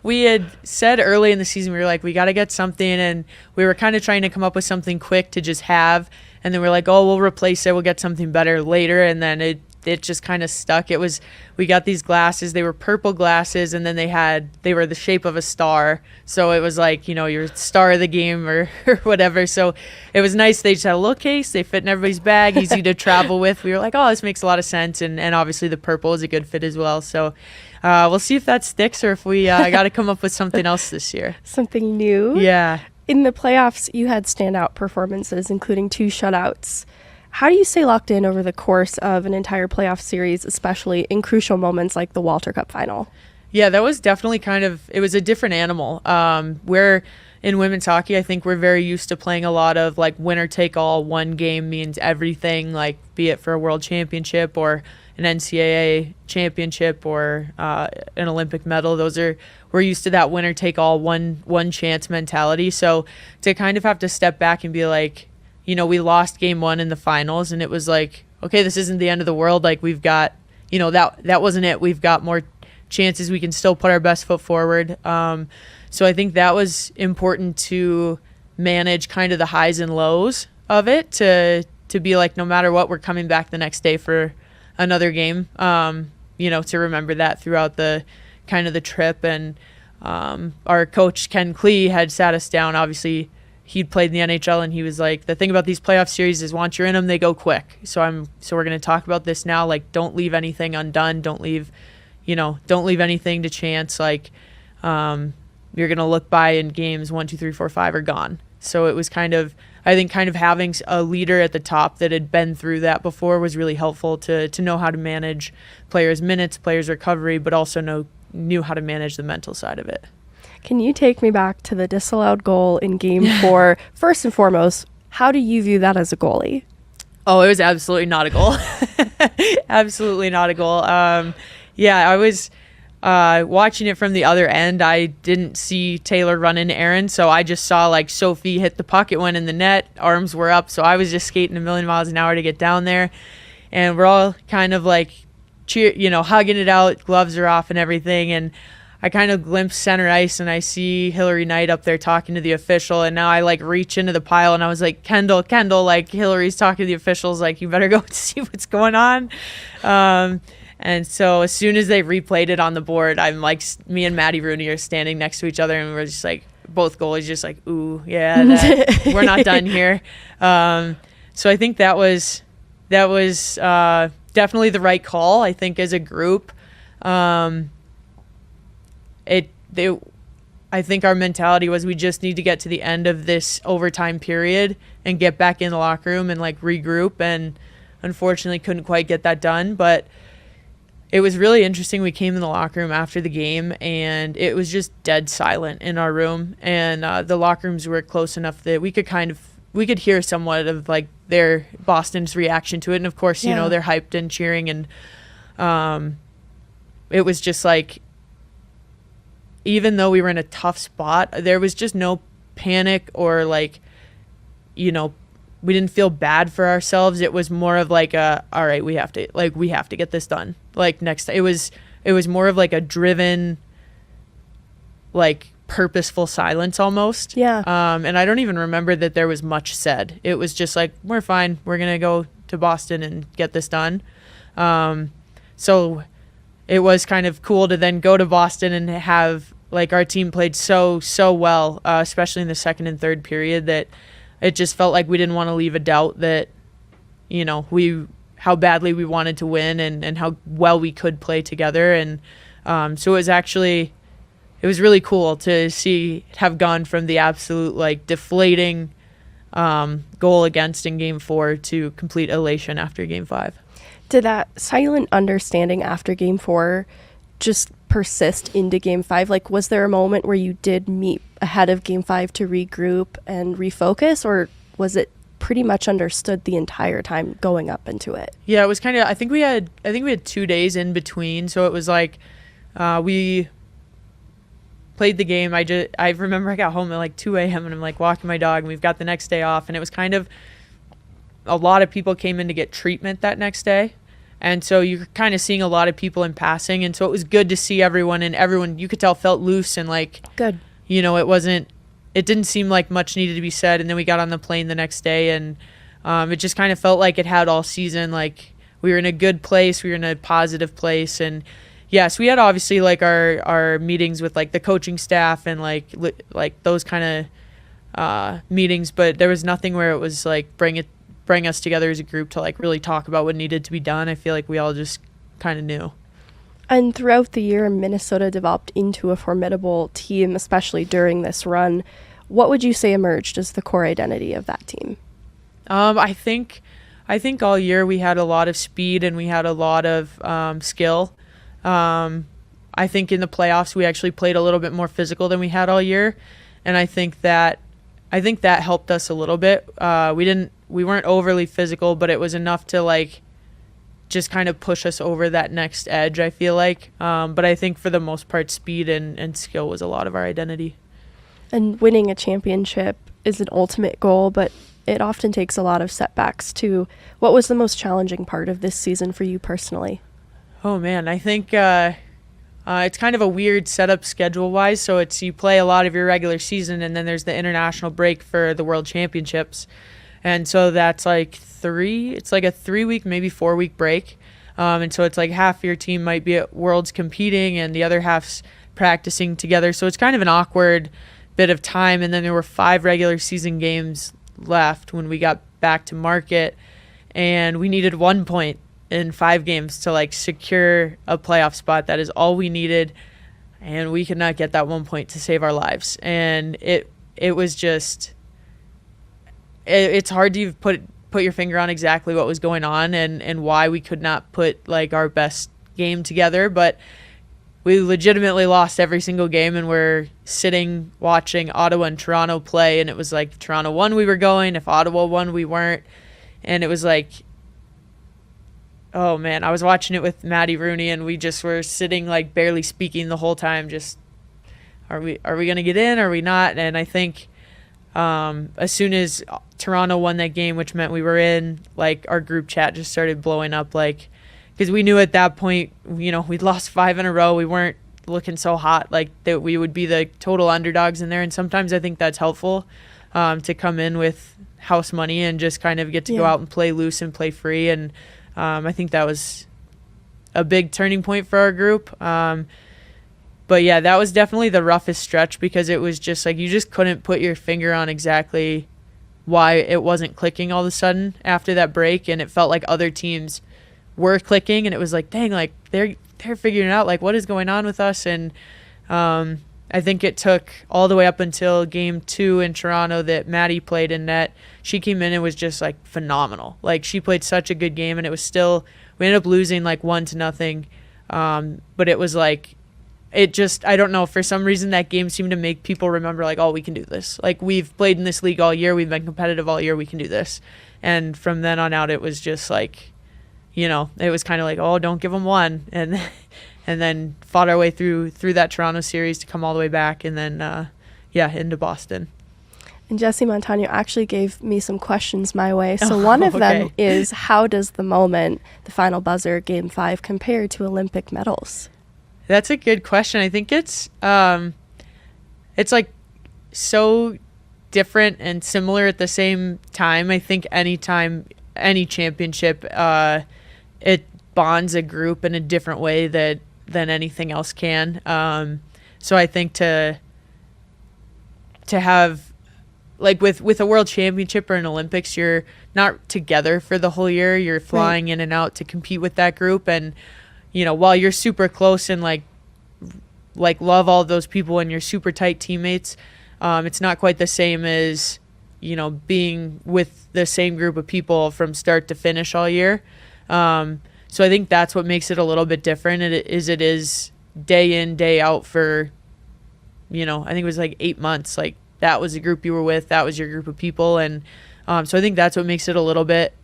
had said early in the season, we were like, we got to get something, and we were kind of trying to come up with something quick to just have, and then we're like, oh, we'll replace it, we'll get something better later, and then it just kind of stuck. We got these glasses, they were purple glasses, and then they were the shape of a star, so it was like, your star of the game or whatever. So it was nice. They just had a little case, they fit in everybody's bag, easy to travel with. We were like, oh, this makes a lot of sense, and obviously the purple is a good fit as well. So we'll see if that sticks or if we got to come up with something else this year. Something new? Yeah. In the playoffs, you had standout performances, including 2 shutouts. How do you stay locked in over the course of an entire playoff series, especially in crucial moments like the Walter Cup final? Yeah, that was definitely it was a different animal. Where in women's hockey, I think we're very used to playing a lot of like winner take all, one game means everything, like be it for a world championship or an NCAA championship or an Olympic medal. We're used to that winner take all, one chance mentality. So to kind of have to step back and be like, we lost game 1 in the finals, and it was like, okay, this isn't the end of the world. Like we've got, that wasn't it. We've got more chances. We can still put our best foot forward. So I think that was important to manage kind of the highs and lows of it, to be like, no matter what, we're coming back the next day for another game, to remember that throughout the kind of the trip. And our coach, Ken Klee, had sat us down. Obviously, he'd played in the NHL, and he was like, the thing about these playoff series is once you're in them, they go quick. So we're going to talk about this now. Like, don't leave anything undone. Don't leave anything to chance. Like, you're going to look by in games 1, 2, 3, 4, 5 are gone. So it was kind of having a leader at the top that had been through that before was really helpful to know how to manage players' minutes, players' recovery, but also knew how to manage the mental side of it. Can you take me back to the disallowed goal in Game 4? First and foremost, how do you view that as a goalie? Oh, it was absolutely not a goal. Absolutely not a goal. I was watching it from the other end. I didn't see Taylor run into Aaron, so I just saw like Sophie hit the puck. It went in the net. Arms were up, so I was just skating a million miles an hour to get down there. And we're all kind of like hugging it out. Gloves are off and everything. And I kind of glimpse center ice, and I see Hillary Knight up there talking to the official, and now I like reach into the pile, and I was like, Kendall, like Hillary's talking to the officials, like, you better go see what's going on. And so as soon as they replayed it on the board, I'm like, me and Maddie Rooney are standing next to each other, and we're just like, both goalies just like, ooh, yeah, we're not done here. So I think that was definitely the right call. I think as a group, I think our mentality was we just need to get to the end of this overtime period and get back in the locker room and like regroup, and unfortunately couldn't quite get that done. But it was really interesting. We came in the locker room after the game and it was just dead silent in our room, and the locker rooms were close enough that we could hear somewhat of like their Boston's reaction to it. And of course, you know, they're hyped and cheering, and it was just like, even though we were in a tough spot, there was just no panic or like, you know, we didn't feel bad for ourselves. It was more of like all right, we have to get this done. Like next, it was more of like a driven, like purposeful silence almost. Yeah. And I don't even remember that there was much said. It was just like, we're fine. We're going to go to Boston and get this done. So it was kind of cool to then go to Boston and have like our team played so well, especially in the second and third period, that it just felt like we didn't want to leave a doubt that, you know, how badly we wanted to win and how well we could play together. And so it was really cool to have gone from the absolute like deflating goal against in Game 4 to complete elation after Game 5. Did that silent understanding after Game 4 just persist into Game 5? Like, was there a moment where you did meet ahead of Game 5 to regroup and refocus, or was it pretty much understood the entire time going up into it? Yeah, it was kind of, I think we had 2 days in between, so it was like we played the game. I remember I got home at like 2 a.m. and I'm like walking my dog, and we've got the next day off, and it was kind of, a lot of people came in to get treatment that next day. And so you're kind of seeing a lot of people in passing. And so it was good to see everyone, and everyone, you could tell, felt loose and like, good. You know, it didn't seem like much needed to be said. And then we got on the plane the next day, and it just kind of felt like it had all season. Like we were in a good place. We were in a positive place. And yes, we had obviously like our meetings with like the coaching staff and like those kind of meetings. But there was nothing where it was like bring us together as a group to like really talk about what needed to be done. I feel like we all just kind of knew. And throughout the year, Minnesota developed into a formidable team, especially during this run. What would you say emerged as the core identity of that team? I think all year we had a lot of speed and we had a lot of skill. I think in the playoffs we actually played a little bit more physical than we had all year, and I think that helped us a little bit. We weren't overly physical, but it was enough to like just kind of push us over that next edge, I feel like. But I think for the most part, speed and skill was a lot of our identity. And winning a championship is an ultimate goal, but it often takes a lot of setbacks too. What was the most challenging part of this season for you personally? Oh man, I think it's kind of a weird setup schedule-wise. So you play a lot of your regular season, and then there's the international break for the World Championships. And so that's like it's like a 3-week, maybe 4-week break. And so it's like half your team might be at Worlds competing and the other half's practicing together. So it's kind of an awkward bit of time. And then there were 5 regular season games left when we got back to market, and we needed 1 point in 5 games to like secure a playoff spot. That is all we needed. And we could not get that 1 point to save our lives. And it was just, it's hard to put your finger on exactly what was going on and why we could not put like our best game together, but we legitimately lost every single game, and we're sitting watching Ottawa and Toronto play, and it was like if Toronto won, we were going. If Ottawa won, we weren't. And it was like, oh man, I was watching it with Maddie Rooney, and we just were sitting like barely speaking the whole time. Just are we going to get in? Are we not? And I think as soon as Toronto won that game, which meant we were in, like our group chat just started blowing up, like, because we knew at that point, you know, we'd lost 5 in a row. We weren't looking so hot, like that we would be the total underdogs in there. And sometimes I think that's helpful to come in with house money and just kind of get to go out and play loose and play free. And I think that was a big turning point for our group. But yeah, that was definitely the roughest stretch, because it was just like you just couldn't put your finger on exactly why it wasn't clicking all of a sudden after that break. And it felt like other teams were clicking, and it was like, dang, like they're figuring out like what is going on with us. And I think it took all the way up until game 2 in Toronto that Maddie played in net. She came in and was just like phenomenal. Like she played such a good game, and it was still, we ended up losing like 1-0. But it was like, it just, I don't know, for some reason that game seemed to make people remember like, oh, we can do this. Like we've played in this league all year. We've been competitive all year. We can do this. And from then on out, it was just like, you know, it was kind of like, oh, don't give them one. And then fought our way through that Toronto series to come all the way back, and then, into Boston. And Jesse Montano actually gave me some questions my way. So one of them is, how does the moment, the final buzzer, Game 5, compare to Olympic medals? That's a good question. I think it's like so different and similar at the same time. I think any championship, it bonds a group in a different way than anything else can. So I think to have, like with a world championship or an Olympics, you're not together for the whole year. You're flying in and out to compete with that group. And, you know, while you're super close and like love all those people and you're super tight teammates, it's not quite the same as, you know, being with the same group of people from start to finish all year. So I think that's what makes it a little bit different. It is day in, day out for, you know, I think it was like 8 months. Like that was the group you were with, that was your group of people. And so I think that's what makes it a little bit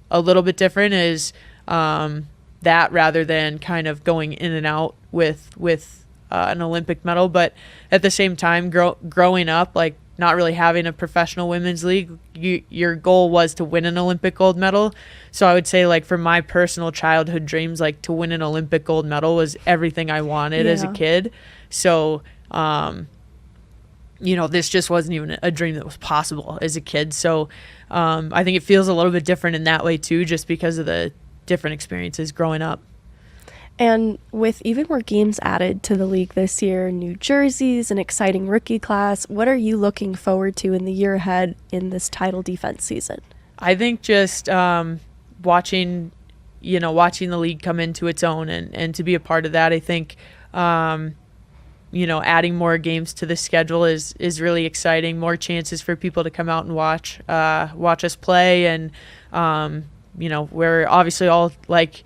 different is that rather than kind of going in and out with an Olympic medal. But at the same time, growing up, like not really having a professional women's league, your goal was to win an Olympic gold medal. So I would say, like, for my personal childhood dreams, like to win an Olympic gold medal was everything I wanted as a kid. So, you know, this just wasn't even a dream that was possible as a kid. So I think it feels a little bit different in that way too, just because of the different experiences growing up. And with even more games added to the league this year, new jerseys, an exciting rookie class, what are you looking forward to in the year ahead in this title defense season? I think just watching the league come into its own and to be a part of that. I think, you know, adding more games to the schedule is really exciting. More chances for people to come out and watch us play. And, you know, we're obviously all like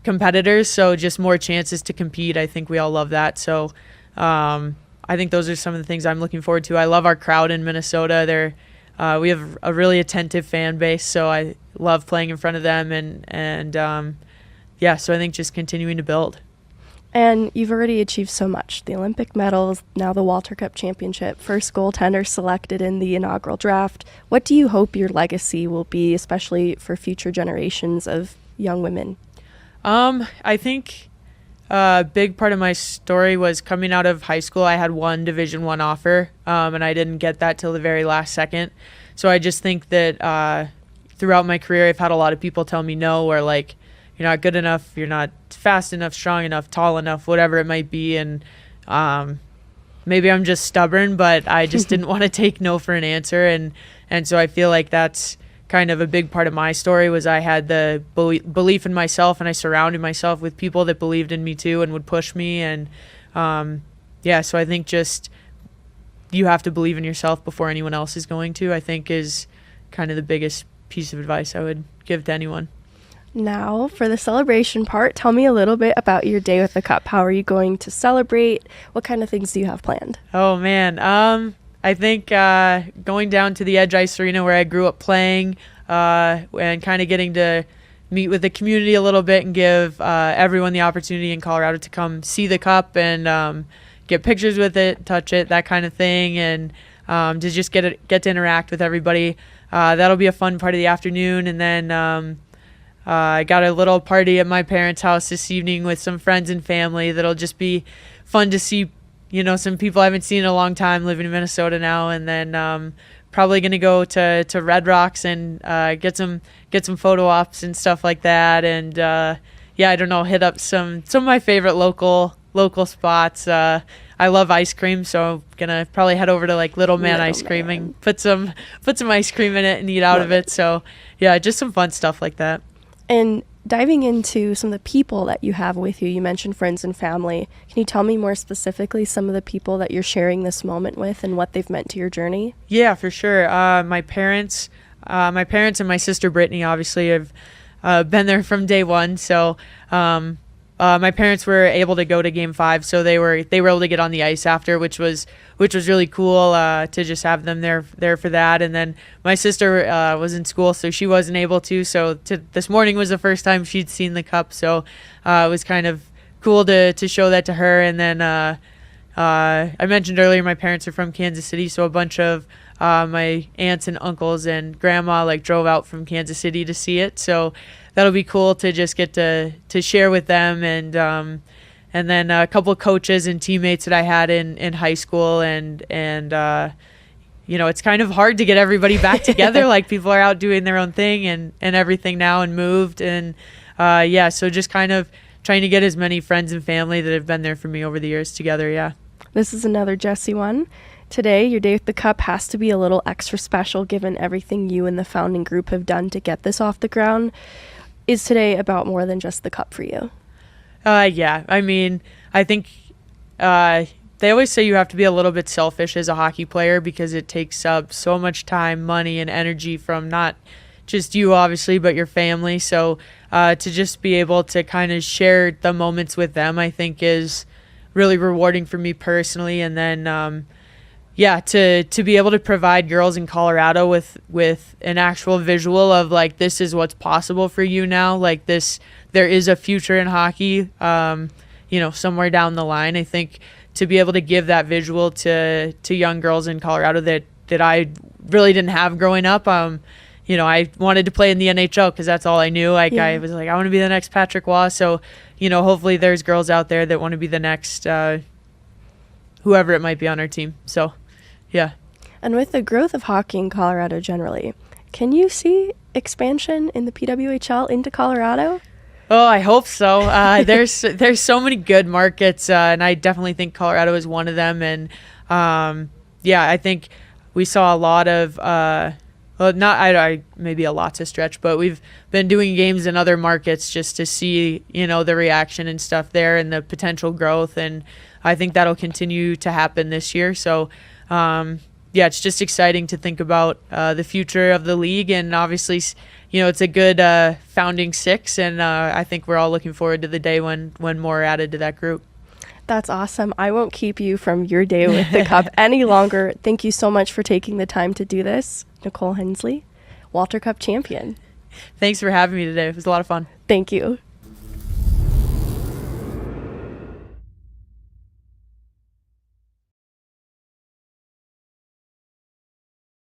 competitors, so just more chances to compete. I think we all love that. So I think those are some of the things I'm looking forward to. I love our crowd in Minnesota. We have a really attentive fan base, so I love playing in front of them. And so I think just continuing to build. And you've already achieved so much. The Olympic medals, now the Walter Cup championship, first goaltender selected in the inaugural draft. What do you hope your legacy will be, especially for future generations of young women? I think a big part of my story was coming out of high school. I had one Division I offer, and I didn't get that till the very last second. So I just think that throughout my career, I've had a lot of people tell me no, or like, you're not good enough, you're not fast enough, strong enough, tall enough, whatever it might be. And maybe I'm just stubborn, but I just didn't want to take no for an answer. And so I feel like that's kind of a big part of my story was I had the belief in myself, and I surrounded myself with people that believed in me too and would push me. And so I think just you have to believe in yourself before anyone else is going to, I think is kind of the biggest piece of advice I would give to anyone. Now, for the celebration part, tell me a little bit about your day with the Cup. How are you going to celebrate? What kind of things do you have planned? Oh, man. I think going down to the Edge Ice Arena where I grew up playing and kind of getting to meet with the community a little bit and give everyone the opportunity in Colorado to come see the Cup and get pictures with it, touch it, that kind of thing, and to just get to interact with everybody. That'll be a fun part of the afternoon. And then I got a little party at my parents' house this evening with some friends and family that'll just be fun to see, you know, some people I haven't seen in a long time living in Minnesota now. And then probably going to go to Red Rocks and get some photo ops and stuff like that. And I don't know, hit up some of my favorite local spots. I love ice cream, so I'm gonna probably head over to like Little Man Ice Cream and put some ice cream in it and eat out of it. So yeah, just some fun stuff like that. And diving into some of the people that you have with you, you mentioned friends and family. Can you tell me more specifically some of the people that you're sharing this moment with and what they've meant to your journey? Yeah, for sure. My parents and my sister Brittany obviously have been there from day one. So my parents were able to go to Game 5, so they were able to get on the ice after, which was really cool to just have them there for that. And then my sister was in school, so she wasn't able to. So this morning was the first time she'd seen the cup, so it was kind of cool to show that to her. And then I mentioned earlier my parents are from Kansas City, so a bunch of my aunts and uncles and grandma drove out from Kansas City to see it. So that'll be cool to just get to share with them. And then a couple of coaches and teammates that I had in high school, and it's kind of hard to get everybody back together. People are out doing their own thing and everything now and moved. And so just kind of trying to get as many friends and family that have been there for me over the years together. Yeah. This is another Jesse one. Today, your day with the cup has to be a little extra special given everything you and the founding group have done to get this off the ground. Is today about more than just the cup for you? Yeah. I mean, I think they always say you have to be a little bit selfish as a hockey player because it takes up so much time, money, and energy from not just you, obviously, but your family. So to just be able to kind of share the moments with them, I think is really rewarding for me personally. And then to be able to provide girls in Colorado with an actual visual of this is what's possible for you now. There is a future in hockey, somewhere down the line. I think to be able to give that visual to young girls in Colorado that I really didn't have growing up. I wanted to play in the NHL because that's all I knew. I was I want to be the next Patrick Waugh. So, hopefully there's girls out there that want to be the next whoever it might be on our team. So. Yeah. And with the growth of hockey in Colorado generally, can you see expansion in the PWHL into Colorado? Oh, I hope so. There's so many good markets, and I definitely think Colorado is one of them. And I think we saw a lot of maybe a lot to stretch, but we've been doing games in other markets just to see the reaction and stuff there and the potential growth, and I think that'll continue to happen this year. So. It's just exciting to think about the future of the league, and obviously, it's a good founding six, and I think we're all looking forward to the day when more are added to that group. That's awesome. I won't keep you from your day with the cup any longer. Thank you so much for taking the time to do this. Nicole Hensley, Walter Cup champion. Thanks for having me today. It was a lot of fun. Thank you.